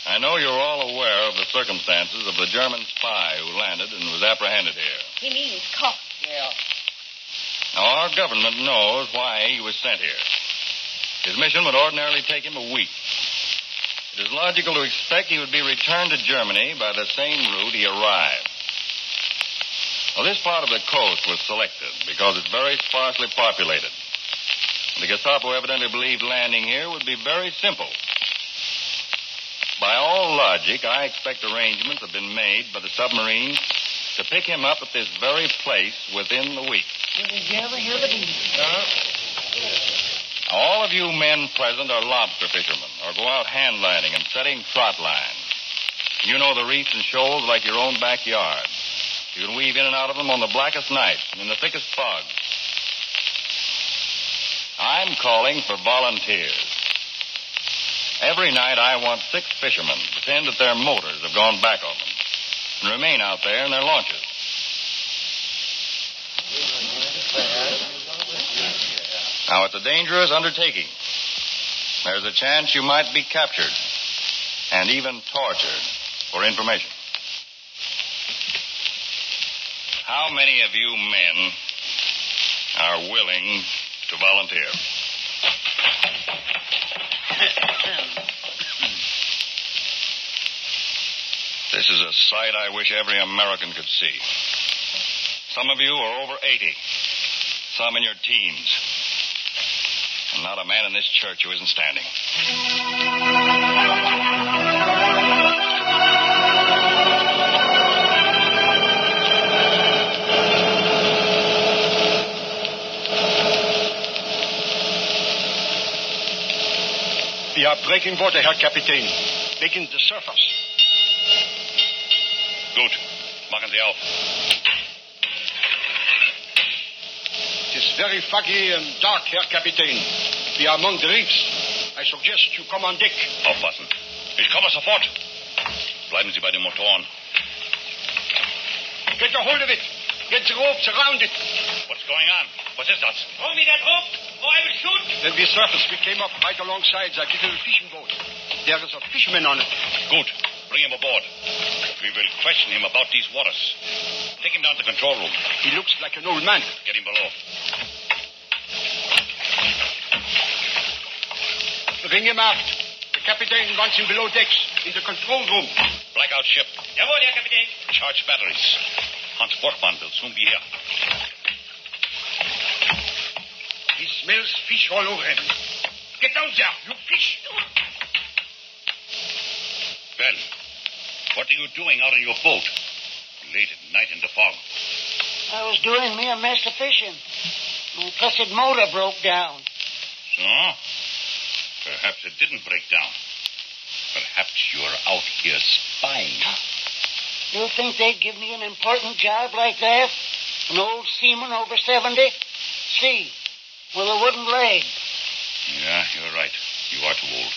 I know you're all aware of the circumstances of the German spy who landed and was apprehended here. He means cop. Yeah. Now, our government knows why he was sent here. His mission would ordinarily take him a week. It is logical to expect he would be returned to Germany by the same route he arrived. Well, this part of the coast was selected because it's very sparsely populated. The Gestapo evidently believed landing here would be very simple. By all logic, I expect arrangements have been made by the submarine to pick him up at this very place within the week. Did you ever hear the news? All of you men present are lobster fishermen or go out handlining and setting trot lines. You know the reefs and shoals like your own backyard. You can weave in and out of them on the blackest nights and in the thickest fog. I'm calling for volunteers. Every night I want 6 fishermen to pretend that their motors have gone back on them and remain out there in their launches. Now, it's a dangerous undertaking. There's a chance you might be captured and even tortured for information. How many of you men are willing to volunteer? This is a sight I wish every American could see. Some of you are over 80, some in your teens. And not a man in this church who isn't standing. We are breaking water, Herr Kapitän. Wegen the surfers. Gut. Machen Sie auf. It is very foggy and dark, Herr Kapitän. We are among the reefs. I suggest you come on deck. Aufpassen. Ich komme sofort. Bleiben Sie bei den Motoren. Get a hold of it. Get the ropes around it. What's going on? Was ist das? Throw me that rope, or I will shoot. When we surfaced, we came up right alongside that little fishing boat. There is a fisherman on it. Good. Bring him aboard. We will question him about these waters. Take him down to the control room. He looks like an old man. Get him below. Bring him aft. The captain wants him below decks in the control room. Blackout ship. Jawohl, Herr Kapitän. Charge batteries. Hans Borchmann will soon be here. He smells fish all over him. Get down there, you fish. Well, what are you doing out in your boat? Late at night in the fog. I was doing me a mess of fishing. My cussed motor broke down. So? Perhaps it didn't break down. Perhaps you're out here spying. You think they'd give me an important job like that? An old seaman over 70? See, with a wooden leg. Yeah, you're right. You are too old.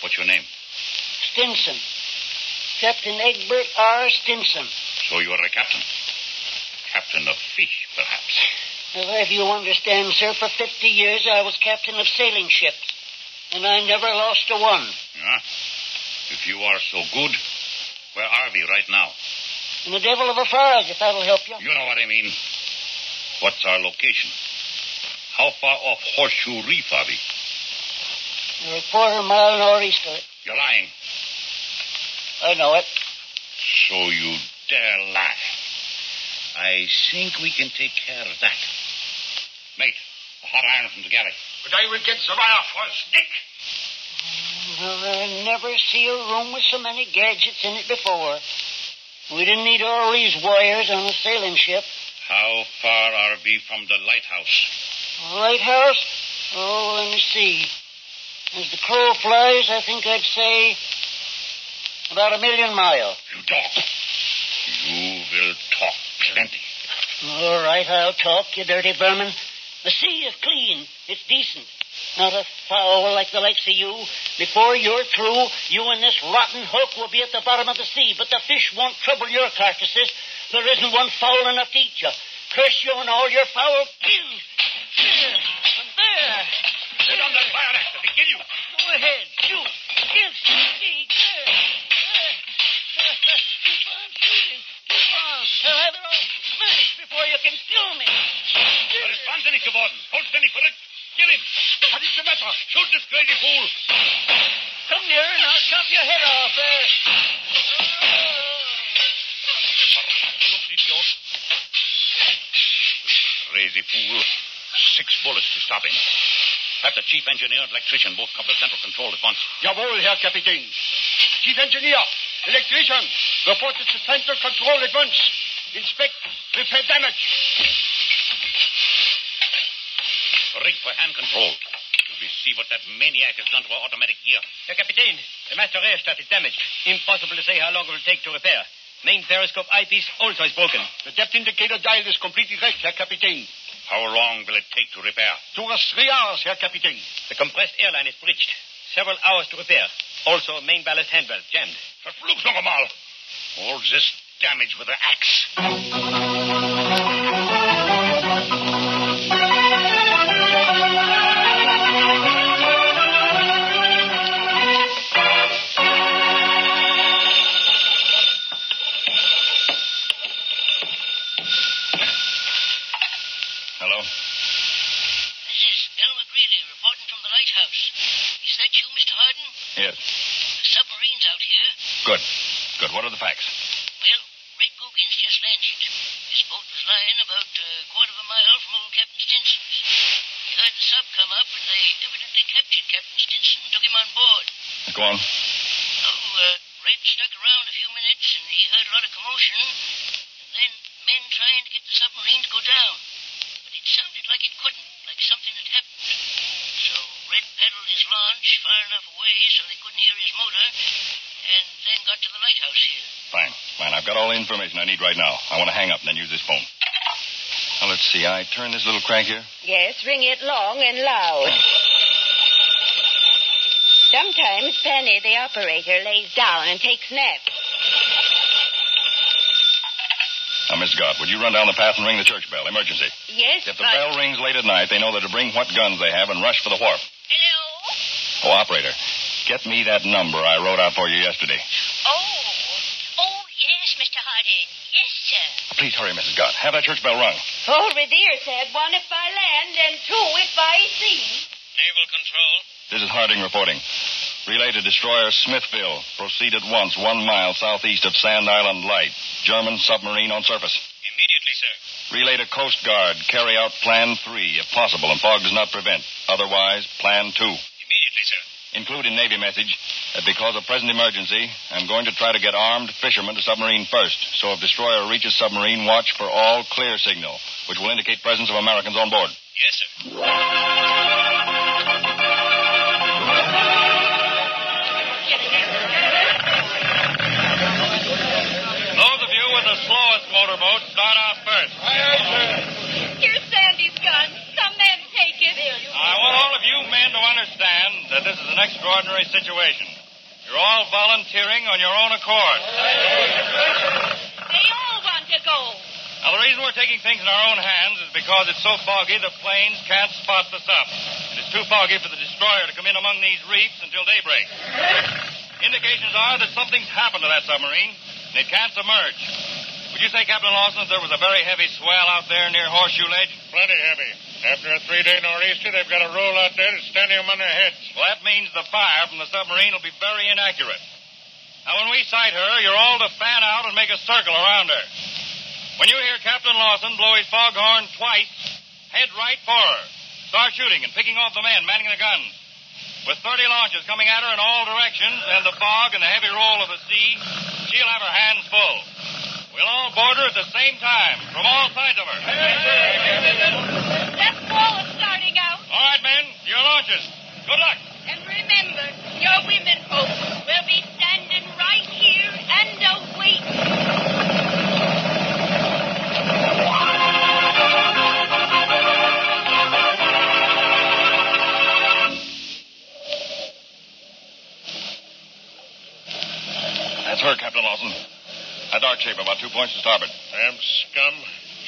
What's your name? Stinson. Captain Egbert R. Stinson. So you're a captain. Captain of fish, perhaps. Well, if you understand, sir, for 50 years I was captain of sailing ships. And I never lost a one. Yeah? If you are so good, where are we right now? In the devil of a fog, if that'll help you. You know what I mean. What's our location? How far off Horseshoe Reef are we? You're a quarter-mile northeast of it. You're lying. I know it. So you dare lie. I think we can take care of that. Mate, the hot iron from the galley. But I will get the wire for a stick. Well, I never see a room with so many gadgets in it before. We didn't need all these wires on a sailing ship. How far are we from the lighthouse? Lighthouse? Oh, let me see. As the crow flies, I think I'd say about 1,000,000 miles. You talk. You will talk plenty. All right, I'll talk, you dirty vermin. The sea is clean. It's decent. Not a foul like the likes of you. Before you're through, you and this rotten hook will be at the bottom of the sea, but the fish won't trouble your carcasses. There isn't one foul enough to eat you. Curse you and all your foul kin. There. And there. Sit on that fire axe. If they kill you. Go ahead. Shoot. Against the sea. There. Keep on shooting. Keep on. I'll have it all smashed before you can kill me. Er ist wahnsinnig geworden. Vollständig verrückt. Kill him. What is the matter? Shoot this crazy fool. Come near and I'll chop your head off there. Look, idiot. Crazy fool. 6 bullets to stop him. Have the chief engineer and electrician both come to central control at once. Jawohl, Herr Kapitän. Chief engineer, electrician, report to central control at once. Inspect, repair damage. Rig for hand control. We see what that maniac has done to our automatic gear. Herr Kapitän, the master rear stat is damaged. Impossible to say how long it will take to repair. Main periscope eyepiece also is broken. The depth indicator dial is completely wrecked, Herr Kapitän. How long will it take to repair? 2 or 3 hours, Herr Kapitän. The compressed airline is breached. Several hours to repair. Also, main ballast hand valve jammed. Verflucht noch einmal. All this damage with the axe. Yes. The submarine's out here. Good. Good. What are the facts? Well, Red Googins just landed. His boat was lying about a quarter of a mile from old Captain Stinson's. He heard the sub come up, and they evidently captured Captain Stinson and took him on board. Go on. Red stuck around a few minutes, and he heard a lot of commotion, and then men trying to get the submarine to go down. But it sounded like it couldn't, like something had happened. So Red paddled his launch far enough away so they couldn't hear his motor, and then got to the lighthouse here. Fine. I've got all the information I need right now. I want to hang up and then use this phone. Now, let's see. I turn this little crank here. Yes, ring it long and loud. Sometimes Penny, the operator, lays down and takes naps. Now, Miss Gott, would you run down the path and ring the church bell? Emergency. Yes, If the bell rings late at night, they know they're to bring what guns they have and rush for the wharf. Hello? Oh, operator, get me that number I wrote out for you yesterday. Oh, yes, Mr. Harding. Yes, sir. Please hurry, Mrs. Gunn. Have that church bell rung. Old Revere said 1 if by land and 2 if by sea. Naval Control. This is Harding reporting. Relay to destroyer Smithville. Proceed at once 1 mile southeast of Sand Island Light. German submarine on surface. Immediately, sir. Relay to Coast Guard. Carry out Plan 3, if possible, and fog does not prevent. Otherwise, Plan 2. Immediately, sir. Include in Navy message that because of present emergency, I'm going to try to get armed fishermen to submarine first. So if destroyer reaches submarine, watch for all clear signal, which will indicate presence of Americans on board. Yes, sir. Those of you with the slowest motorboat, start out first. Here's Sandy's gun. Some men take it. I want all of you men to understand that this is an extraordinary situation. You're all volunteering on your own accord. They all want to go. Now, the reason we're taking things in our own hands is because it's so foggy the planes can't spot the sub. And it's too foggy for the destroyer to come in among these reefs until daybreak. Indications are that something's happened to that submarine, and it can't submerge. Would you say, Captain Lawson, that there was a very heavy swell out there near Horseshoe Ledge? Plenty heavy. After a 3-day nor'easter, they've got a roll out there that's standing them on their heads. Well, that means the fire from the submarine will be very inaccurate. Now, when we sight her, you're all to fan out and make a circle around her. When you hear Captain Lawson blow his foghorn twice, head right for her. Start shooting and picking off the men manning the guns. With 30 launches coming at her in all directions and the fog and the heavy roll of the sea, she'll have her hands full. We'll all board her at the same time, from all sides of her. That ball is starting out. All right, men, your launches. Good luck. And remember, your women folks will be standing right here and awaiting. That's her, Captain Lawson. A dark shape, about 2 points to starboard. Damn scum.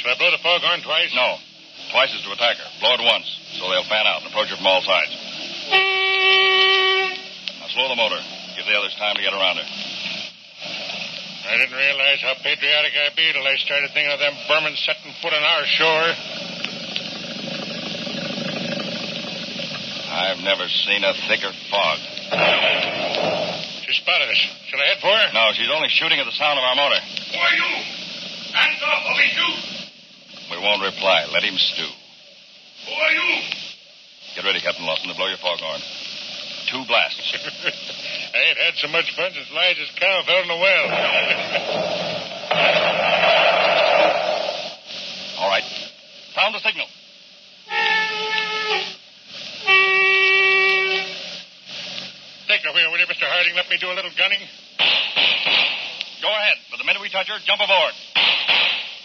Should I blow the foghorn twice? No. Twice is to attack her. Blow it once, so they'll fan out and approach her from all sides. Now slow the motor. Give the others time to get around her. I didn't realize how patriotic I'd be till I started thinking of them Burmans setting foot on our shore. I've never seen a thicker fog. She spotted us. Shall I head for her? No, she's only shooting at the sound of our motor. Who are you? Hands off or we shoot. We won't reply. Let him stew. Who are you? Get ready, Captain Lawson, to blow your foghorn. 2 blasts. I ain't had so much fun since Elijah's cow fell in the well. All right. Sound the signal. Take the wheel, will you, Mr. Harding? Let me do a little gunning. Go ahead. But the minute we touch her, jump aboard.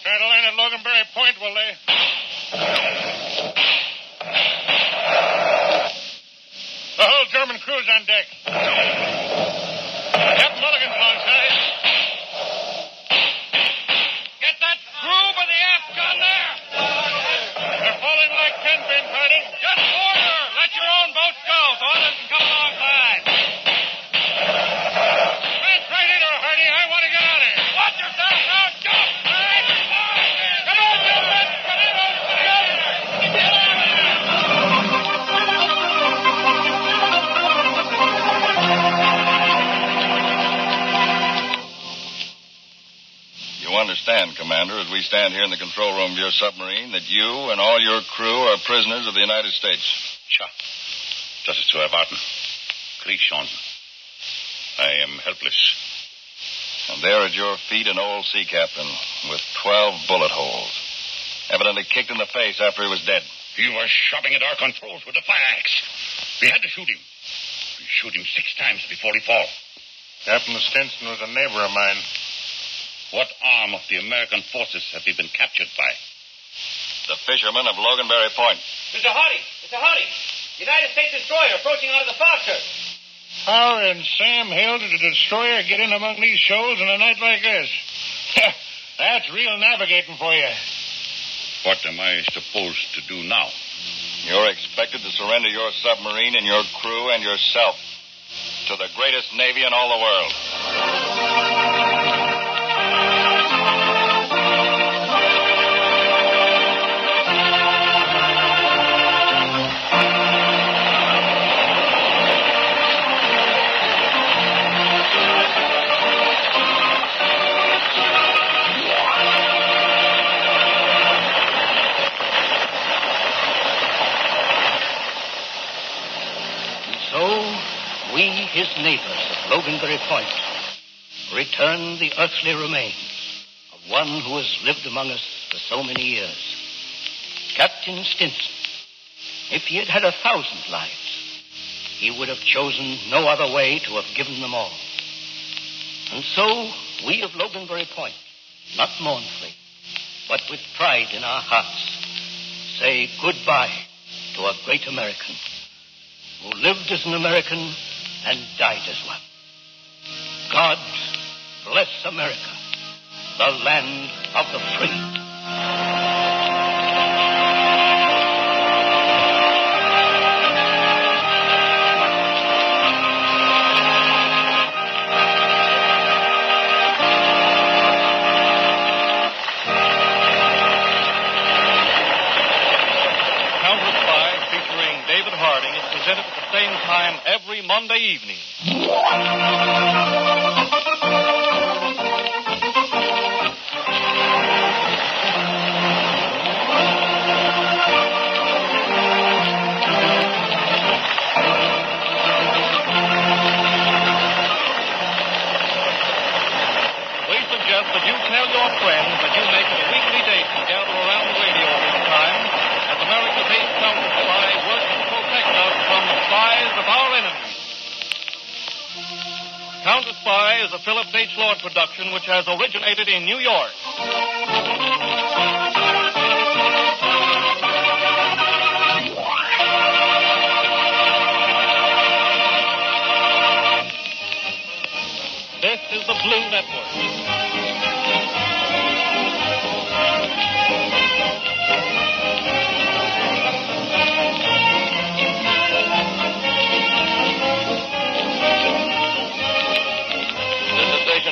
Try to land at Loganberry Point, will they? The whole German crew's on deck. Captain Mulligan's alongside. Get that crew by the aft gun there. They're falling like 10 pin, Harding. Just board her. Let your own boats go so others can come alongside. Right into her, Harding. I want to get on her. Watch yourself now. Jump. Right. Come on, gentlemen. Come in. You understand, Commander, as we stand here in the control room of your submarine, that you and all your crew are prisoners of the United States. Tja, das ist zu erwarten. Kriegschancen. I am helpless. And there at your feet, an old sea captain with 12 bullet holes. Evidently kicked in the face after he was dead. He was shoving at our controls with a fire axe. We had to shoot him. We shoot him 6 times before he fall. Captain Stinson was a neighbor of mine. What arm of the American forces have we been captured by? The fishermen of Loganberry Point. Mr. Harding! Mr. Harding! United States destroyer approaching out of the fog, sir. How in Sam Hill did a destroyer get in among these shoals on a night like this? That's real navigating for you. What am I supposed to do now? You're expected to surrender your submarine and your crew and yourself to the greatest navy in all the world. neighbors of Loganberry Point return the earthly remains of one who has lived among us for so many years. Captain Stinson, if he had had 1,000 lives, he would have chosen no other way to have given them all. And so, we of Loganberry Point, not mournfully, but with pride in our hearts, say goodbye to a great American who lived as an American and died as one. God bless America, the land of the free. Presented at the same time every Monday evening. We suggest that you tell your friends that you make it a weekly date to gather around the radio this time as America-based Counterspy works to protect us from the spies of our enemies. Counterspy is a Philip H. Lord production which has originated in New York. This is the Blue Network.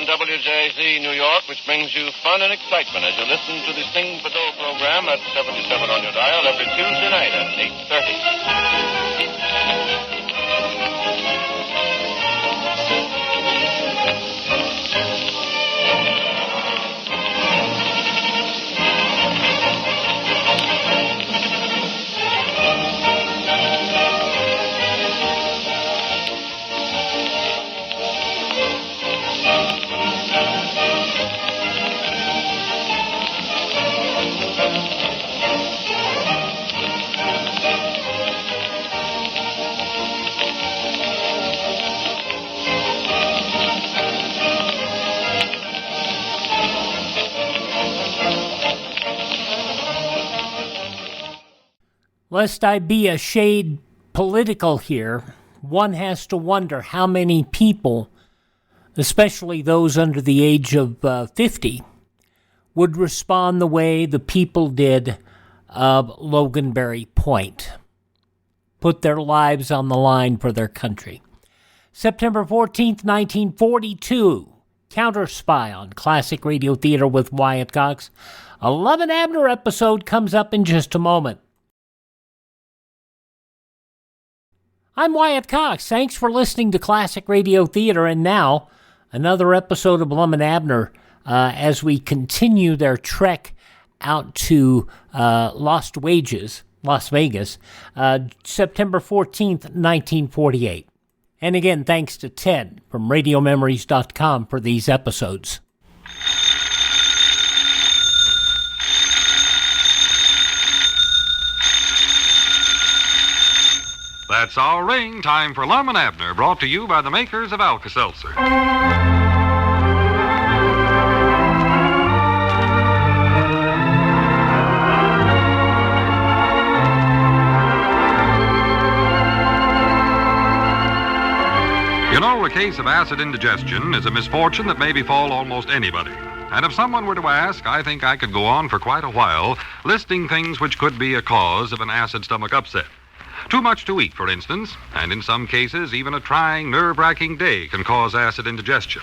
WJZ New York, which brings you fun and excitement as you listen to the Sing Patrol program at 77 on your dial every Tuesday night at Lest I be a shade political here, one has to wonder how many people, especially those under the age of 50, would respond the way the people did of Loganberry Point. Put their lives on the line for their country. September 14th, 1942, Counterspy on Classic Radio Theater with Wyatt Cox. A Love and Abner episode comes up in just a moment. I'm Wyatt Cox. Thanks for listening to Classic Radio Theater. And now, another episode of Blum and Abner as we continue their trek out to Lost Wages, Las Vegas, September 14th, 1948. And again, thanks to Ted from RadioMemories.com for these episodes. That's our ring. Time for Lum and Abner, brought to you by the makers of Alka-Seltzer. You know, a case of acid indigestion is a misfortune that may befall almost anybody. And if someone were to ask, I think I could go on for quite a while listing things which could be a cause of an acid stomach upset. Too much to eat, for instance, and in some cases, even a trying, nerve-wracking day can cause acid indigestion.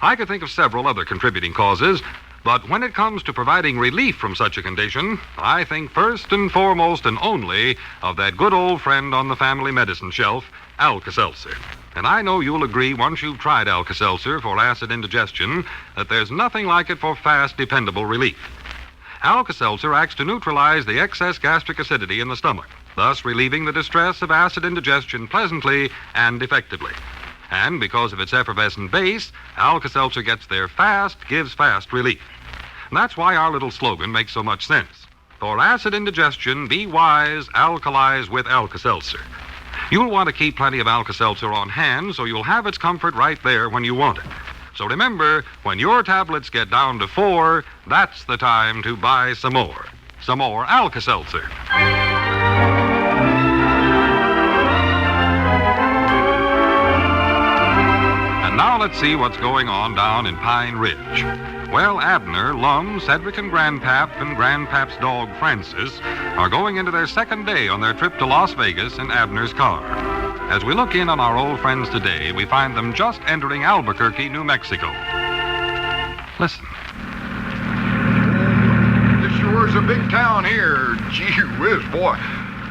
I could think of several other contributing causes, but when it comes to providing relief from such a condition, I think first and foremost and only of that good old friend on the family medicine shelf, Alka-Seltzer. And I know you'll agree, once you've tried Alka-Seltzer for acid indigestion, that there's nothing like it for fast, dependable relief. Alka-Seltzer acts to neutralize the excess gastric acidity in the stomach, thus relieving the distress of acid indigestion pleasantly and effectively. And because of its effervescent base, Alka-Seltzer gets there fast, gives fast relief. And that's why our little slogan makes so much sense. For acid indigestion, be wise, alkalize with Alka-Seltzer. You'll want to keep plenty of Alka-Seltzer on hand so you'll have its comfort right there when you want it. So remember, when your tablets get down to 4, that's the time to buy some more. Some more Alka-Seltzer. And now let's see what's going on down in Pine Ridge. Well, Abner, Lum, Cedric, and Grandpap and Grandpap's dog, Francis, are going into their second day on their trip to Las Vegas in Abner's car. As we look in on our old friends today, we find them just entering Albuquerque, New Mexico. Listen. This sure is a big town here. Gee whiz, boy.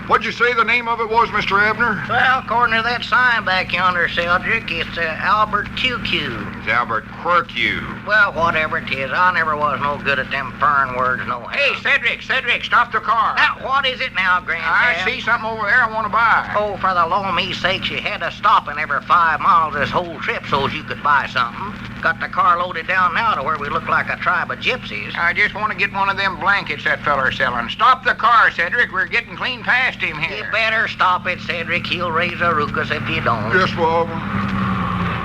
What'd you say the name of it was, Mr. Abner? Well, according to that sign back yonder, Cedric, it's Albert QQ. It's Albert Quirque. Well, whatever it is, I never was no good at them foreign words, no. Hey, Cedric, stop the car. Now, what is it now, Grandpa? I see something over there I want to buy. Oh, for the law me sakes, you had to stop in every 5 miles this whole trip so's you could buy something. Got the car loaded down now to where we look like a tribe of gypsies. I just want to get one of them blankets that feller's selling. Stop the car, Cedric. We're getting clean past him here. You better stop it, Cedric. He'll raise a ruckus if you don't. Yes, Bob.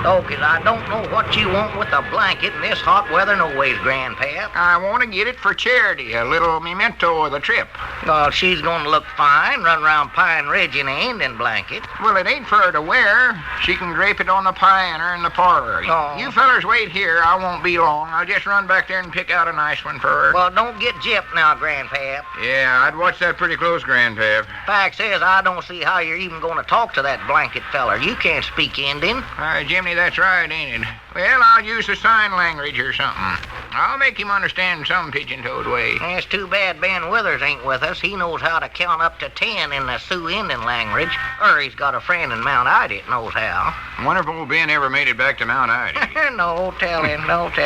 Okay, I don't know what you want with a blanket in this hot weather no ways, Grandpap. I want to get it for Charity, a little memento of the trip. Well, she's going to look fine, run around Pine Ridge in a Indian blanket. Well, it ain't for her to wear. She can drape it on the piano in the parlor. Oh. You fellers wait here. I won't be long. I'll just run back there and pick out a nice one for her. Well, don't get gypped now, Grandpap. Yeah, I'd watch that pretty close, Grandpap. Fact is, I don't see how you're even going to talk to that blanket feller. You can't speak Indian. Jimmy, that's right, ain't it? Well, I'll use the sign language or something. I'll make him understand some pigeon-toed way. It's too bad Ben Withers ain't with us. He knows how to count up to 10 in the Sioux Indian language. Or he's got a friend in Mount Ida that knows how. I wonder if old Ben ever made it back to Mount Ida. No, tell him.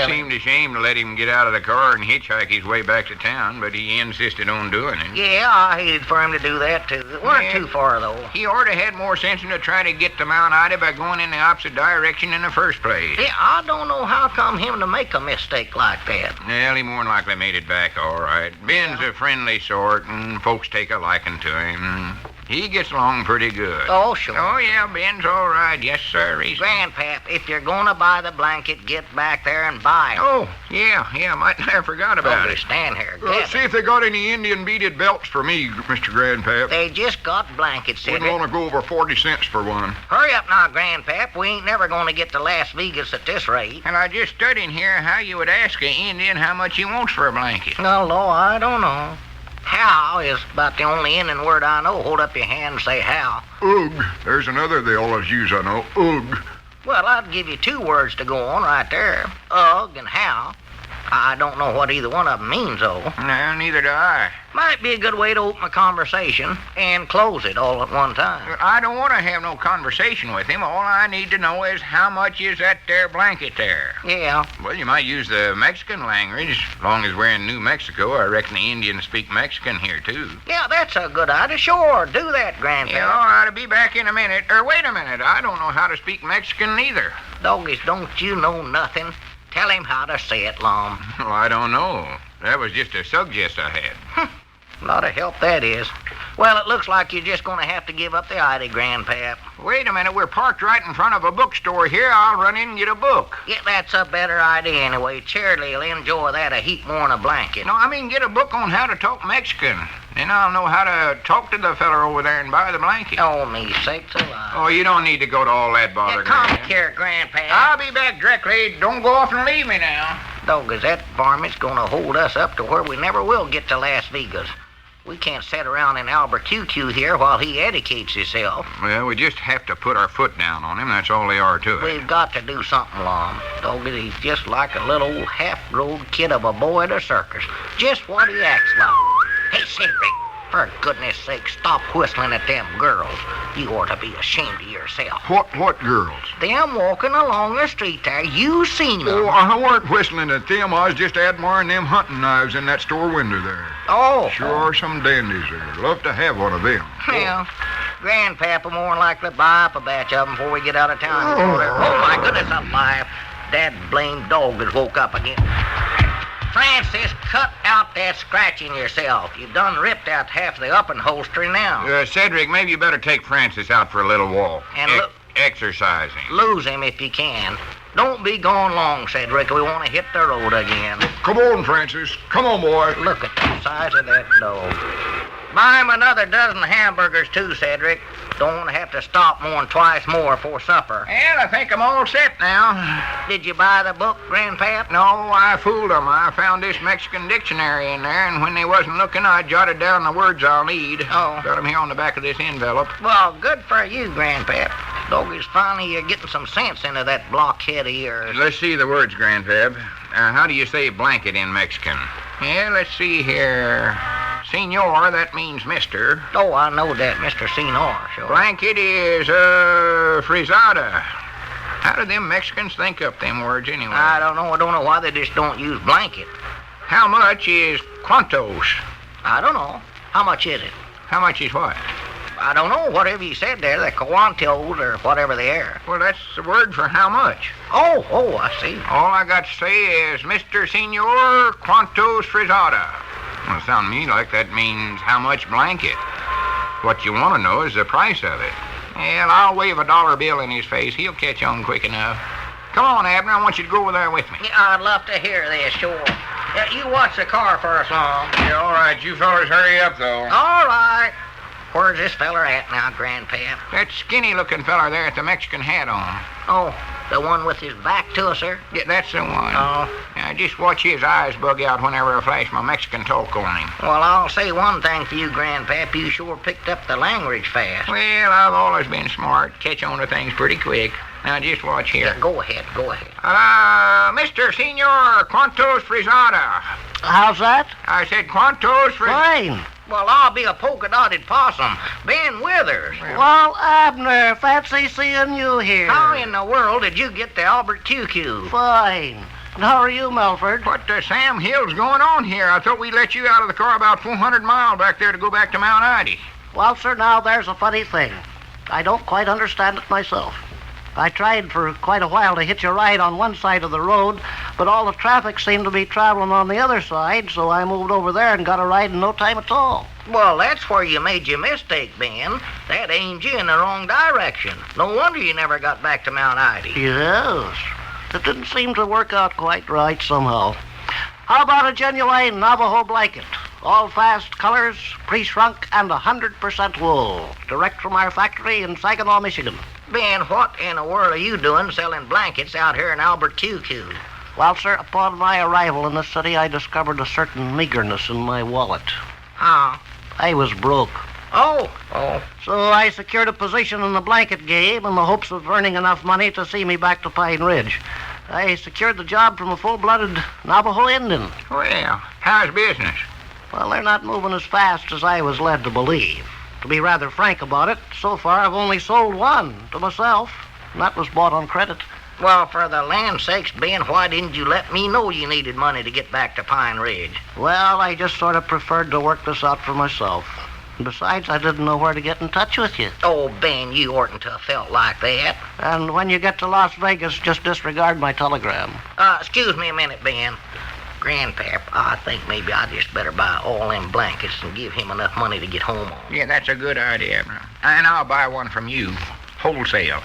Seemed a shame to let him get out of the car and hitchhike his way back to town, but he insisted on doing it. Yeah, I hated for him to do that, too. It weren't too far, though. He ought to had more sense than to try to get to Mount Ida by going in the opposite direction in the first place. Yeah, I don't know how come him to make a mistake like that. Well, he more than likely made it back all right. Ben's a friendly sort, and folks take a liking to him. He gets along pretty good. Oh, sure. Oh, yeah, Ben's all right. Yes, sir. Grandpap, if you're going to buy the blanket, get back there and buy it. Oh, yeah. Might have forgot about it. Stand here. See if they got any Indian beaded belts for me, Mr. Grandpap. They just got blankets, Cedric. Wouldn't want to go over 40 cents for one. Hurry up now, Grandpap. We ain't never going to get to Las Vegas at this rate. And I just stood in here how you would ask an Indian how much he wants for a blanket. No, I don't know. How is about the only Indian word I know. Hold up your hand and say how. Ugh. There's another they always use, I know. Ugh. Well, I'd give you 2 words to go on right there. Ugh and how. I don't know what either one of them means, though. No, neither do I. Might be a good way to open a conversation and close it all at one time. I don't want to have no conversation with him. All I need to know is how much is that there blanket there. Yeah. Well, you might use the Mexican language. As long as we're in New Mexico, I reckon the Indians speak Mexican here, too. Yeah, that's a good idea. Sure, do that, Grandpa. Yeah, all right, I'll be back in a minute. Or wait a minute, I don't know how to speak Mexican neither. Doggies, don't you know nothing? Tell him how to say it, Lum. Well, I don't know. That was just a suggest I had. A lot of help that is. Well, it looks like you're just going to have to give up the idea, Grandpap. Wait a minute, we're parked right in front of a bookstore here. I'll run in and get a book. Yeah, that's a better idea anyway. Charity'll enjoy that a heap more than a blanket. No, I mean get a book on how to talk Mexican. Then I'll know how to talk to the feller over there and buy the blanket. Oh, me sakes alive. Oh, you don't need to go to all that bother, come here, Grandpa. I'll be back directly. Don't go off and leave me now. Doggos, that varmint's going to hold us up to where we never will get to Las Vegas. We can't sit around in Albuquerque here while he educates himself. Well, we just have to put our foot down on him. That's all they are to it. We've got to do something, Lum. Doggos, he's just like a little half-grown kid of a boy at a circus. Just what he acts like. Hey, Cedric, for goodness sake, stop whistling at them girls. You ought to be ashamed of yourself. What girls? Them walking along the street there. You seen them. Oh, I weren't whistling at them. I was just admiring them hunting knives in that store window there. Oh. Sure are some dandies there. Love to have one of them. Well, Grandpap will more than likely buy up a batch of them before we get out of town. Oh, my goodness alive. That blamed dog has woke up again. Francis, cut out that scratching yourself. You done ripped out half of the upholstery now. Cedric, maybe you better take Francis out for a little walk. And exercising. Lose him if you can. Don't be gone long, Cedric. We want to hit the road again. Come on, Francis. Come on, boy. Look at the size of that dog. Buy him another dozen hamburgers, too, Cedric. Don't want to have to stop more than twice more before supper. Well, I think I'm all set now. Did you buy the book, Grandpap? No, I fooled them. I found this Mexican dictionary in there, and when they wasn't looking, I jotted down the words I'll need. Oh. Got them here on the back of this envelope. Well, good for you, Grandpap. Doggy's finally getting some sense into that blockhead of yours. Let's see the words, Grandpap. How do you say blanket in Mexican? Yeah, let's see here. Senor, that means mister. Oh, I know that, Mr. Senor, sure. Blanket is, frisada. How do them Mexicans think up them words anyway? I don't know. I don't know why they just don't use blanket. How much is cuantos? I don't know. How much is it? How much is what? I don't know. Whatever you said there, the cuantos or whatever they are. Well, that's the word for how much. Oh, I see. All I got to say is, Mr. Senor, cuantos frisada. Well, sound to me like that means how much blanket. What you want to know is the price of it. Well, I'll wave a $1 bill in his face. He'll catch on quick enough. Come on, Abner. I want you to go over there with me. Yeah, I'd love to hear this, sure. Yeah, you watch the car for us, Long. Yeah, all right. You fellas hurry up, though. All right. Where's this feller at now, Grandpap? That skinny-looking feller there at the Mexican hat on. Oh, the one with his back to us, sir? Yeah, that's the one. Oh. Now, just watch his eyes bug out whenever I flash my Mexican talk on him. Well, I'll say one thing for you, Grandpap. You sure picked up the language fast. Well, I've always been smart. Catch on to things pretty quick. Now, just watch here. Yeah, go ahead. Mr. Senor, cuantos frisada? How's that? I said cuantos frisada. Fine. Well, I'll be a polka-dotted possum. Ben Withers. Well, Abner, fancy seeing you here. How in the world did you get to Albert QQ? Fine. And how are you, Melford? What the Sam Hill's going on here? I thought we let you out of the car about 400 miles back there to go back to Mount Ida. Well, sir, now there's a funny thing. I don't quite understand it myself. I tried for quite a while to hitch a ride on one side of the road, but all the traffic seemed to be traveling on the other side, so I moved over there and got a ride in no time at all. Well, that's where you made your mistake, Ben. That aimed you in the wrong direction. No wonder you never got back to Mount Ida. Yes. It didn't seem to work out quite right somehow. How about a genuine Navajo blanket? All fast colors, pre-shrunk, and 100% wool. Direct from our factory in Saginaw, Michigan. Ben, what in the world are you doing selling blankets out here in Albert QQ? Well, sir, upon my arrival in the city, I discovered a certain meagerness in my wallet. Huh? I was broke. Oh. So I secured a position in the blanket game in the hopes of earning enough money to see me back to Pine Ridge. I secured the job from a full-blooded Navajo Indian. Well, how's business? Well, they're not moving as fast as I was led to believe. To be rather frank about it, so far I've only sold one to myself, and that was bought on credit. Well, for the land's sakes, Ben, why didn't you let me know you needed money to get back to Pine Ridge? Well, I just sort of preferred to work this out for myself. And besides, I didn't know where to get in touch with you. Oh, Ben, you oughtn't to have felt like that. And when you get to Las Vegas, just disregard my telegram. Excuse me a minute, Ben. Grandpap, I think maybe I just better buy all them blankets and give him enough money to get home on. Yeah, that's a good idea, Abner. And I'll buy one from you. Wholesale.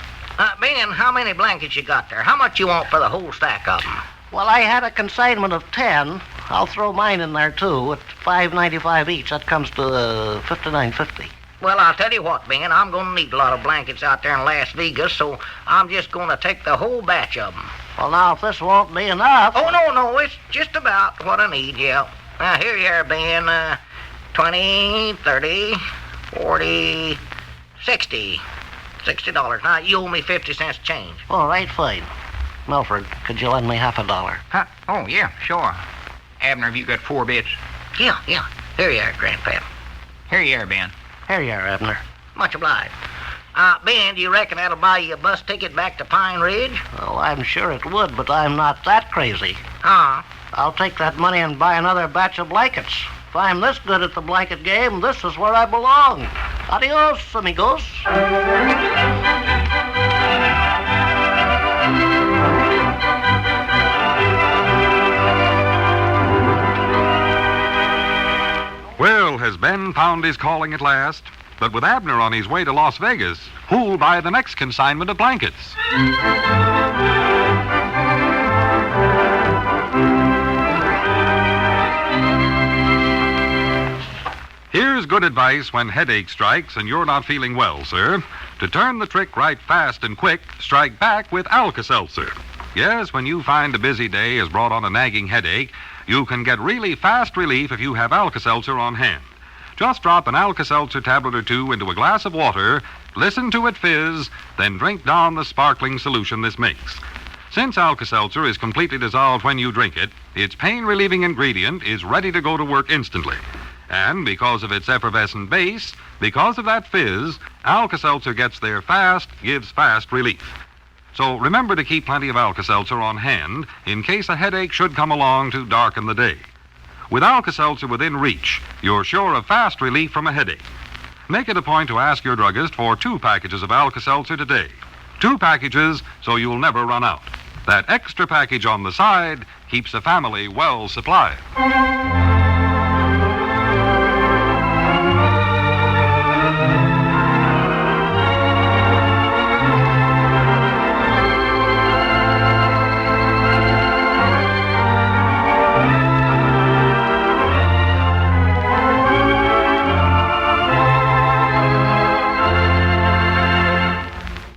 Ben, how many blankets you got there? How much you want for the whole stack of them? Well, I had a consignment of 10. I'll throw mine in there, too, at $5.95 each. That comes to $59.50. Well, I'll tell you what, Ben, I'm going to need a lot of blankets out there in Las Vegas, so I'm just going to take the whole batch of them. Well, now, if this won't be enough... Oh, no, it's just about what I need, yeah. Now, here you are, Ben. 20, 30, 40, 60. $60. Now, you owe me 50 cents change. All right, fine. Melford, could you lend me $50? Huh? Oh, yeah, sure. Abner, have you got 4 bits? Yeah. Here you are, Grandpap. Here you are, Ben. Here you are, Abner. Much obliged. Ben, do you reckon that'll buy you a bus ticket back to Pine Ridge? Oh, I'm sure it would, but I'm not that crazy. Huh? I'll take that money and buy another batch of blankets. If I'm this good at the blanket game, this is where I belong. Adios, amigos. Well, has Ben found his calling at last? But with Abner on his way to Las Vegas, who'll buy the next consignment of blankets? Here's good advice when headache strikes and you're not feeling well, sir. To turn the trick right fast and quick, strike back with Alka-Seltzer. Yes, when you find a busy day has brought on a nagging headache, you can get really fast relief if you have Alka-Seltzer on hand. Just drop an Alka-Seltzer tablet or two into a glass of water, listen to it fizz, then drink down the sparkling solution this makes. Since Alka-Seltzer is completely dissolved when you drink it, its pain-relieving ingredient is ready to go to work instantly. And because of its effervescent base, because of that fizz, Alka-Seltzer gets there fast, gives fast relief. So remember to keep plenty of Alka-Seltzer on hand in case a headache should come along to darken the day. With Alka-Seltzer within reach, you're sure of fast relief from a headache. Make it a point to ask your druggist for 2 packages of Alka-Seltzer today. 2 packages so you'll never run out. That extra package on the side keeps the family well supplied.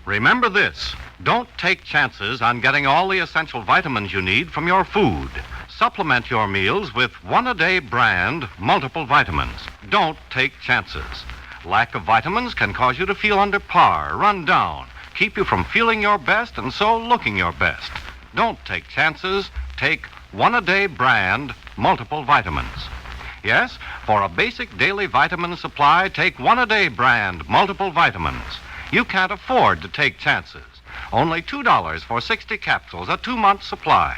Remember this, don't take chances on getting all the essential vitamins you need from your food. Supplement your meals with one-a-day brand multiple vitamins. Don't take chances. Lack of vitamins can cause you to feel under par, run down, keep you from feeling your best and so looking your best. Don't take chances. Take one-a-day brand multiple vitamins. Yes, for a basic daily vitamin supply, take one-a-day brand multiple vitamins. You can't afford to take chances. Only $2 for 60 capsules, a 2-month supply.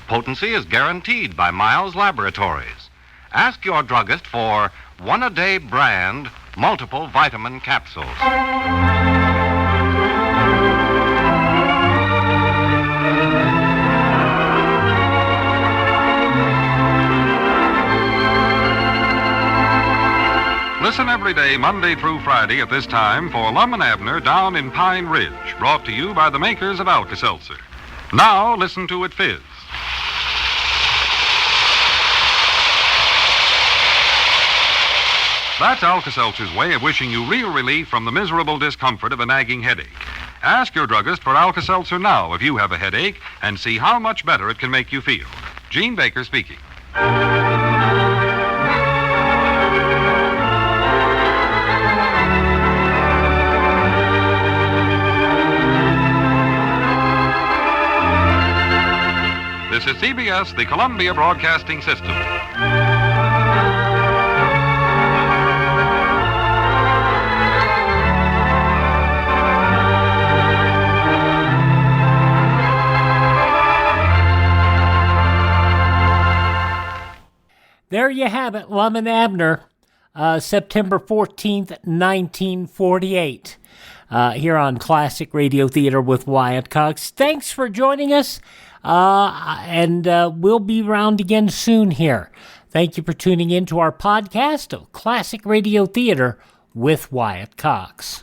Potency is guaranteed by Miles Laboratories. Ask your druggist for one-a-day brand multiple vitamin capsules. Listen every day, Monday through Friday at this time for Lum and Abner Down in Pine Ridge, brought to you by the makers of Alka-Seltzer. Now, listen to it fizz. That's Alka-Seltzer's way of wishing you real relief from the miserable discomfort of a nagging headache. Ask your druggist for Alka-Seltzer now if you have a headache and see how much better it can make you feel. Gene Baker speaking. This is CBS, the Columbia Broadcasting System. There you have it, Lum and Abner, September 14th, 1948, here on Classic Radio Theater with Wyatt Cox. Thanks for joining us. And we'll be around again soon here. Thank you for tuning in to our podcast of Classic Radio Theater with Wyatt Cox.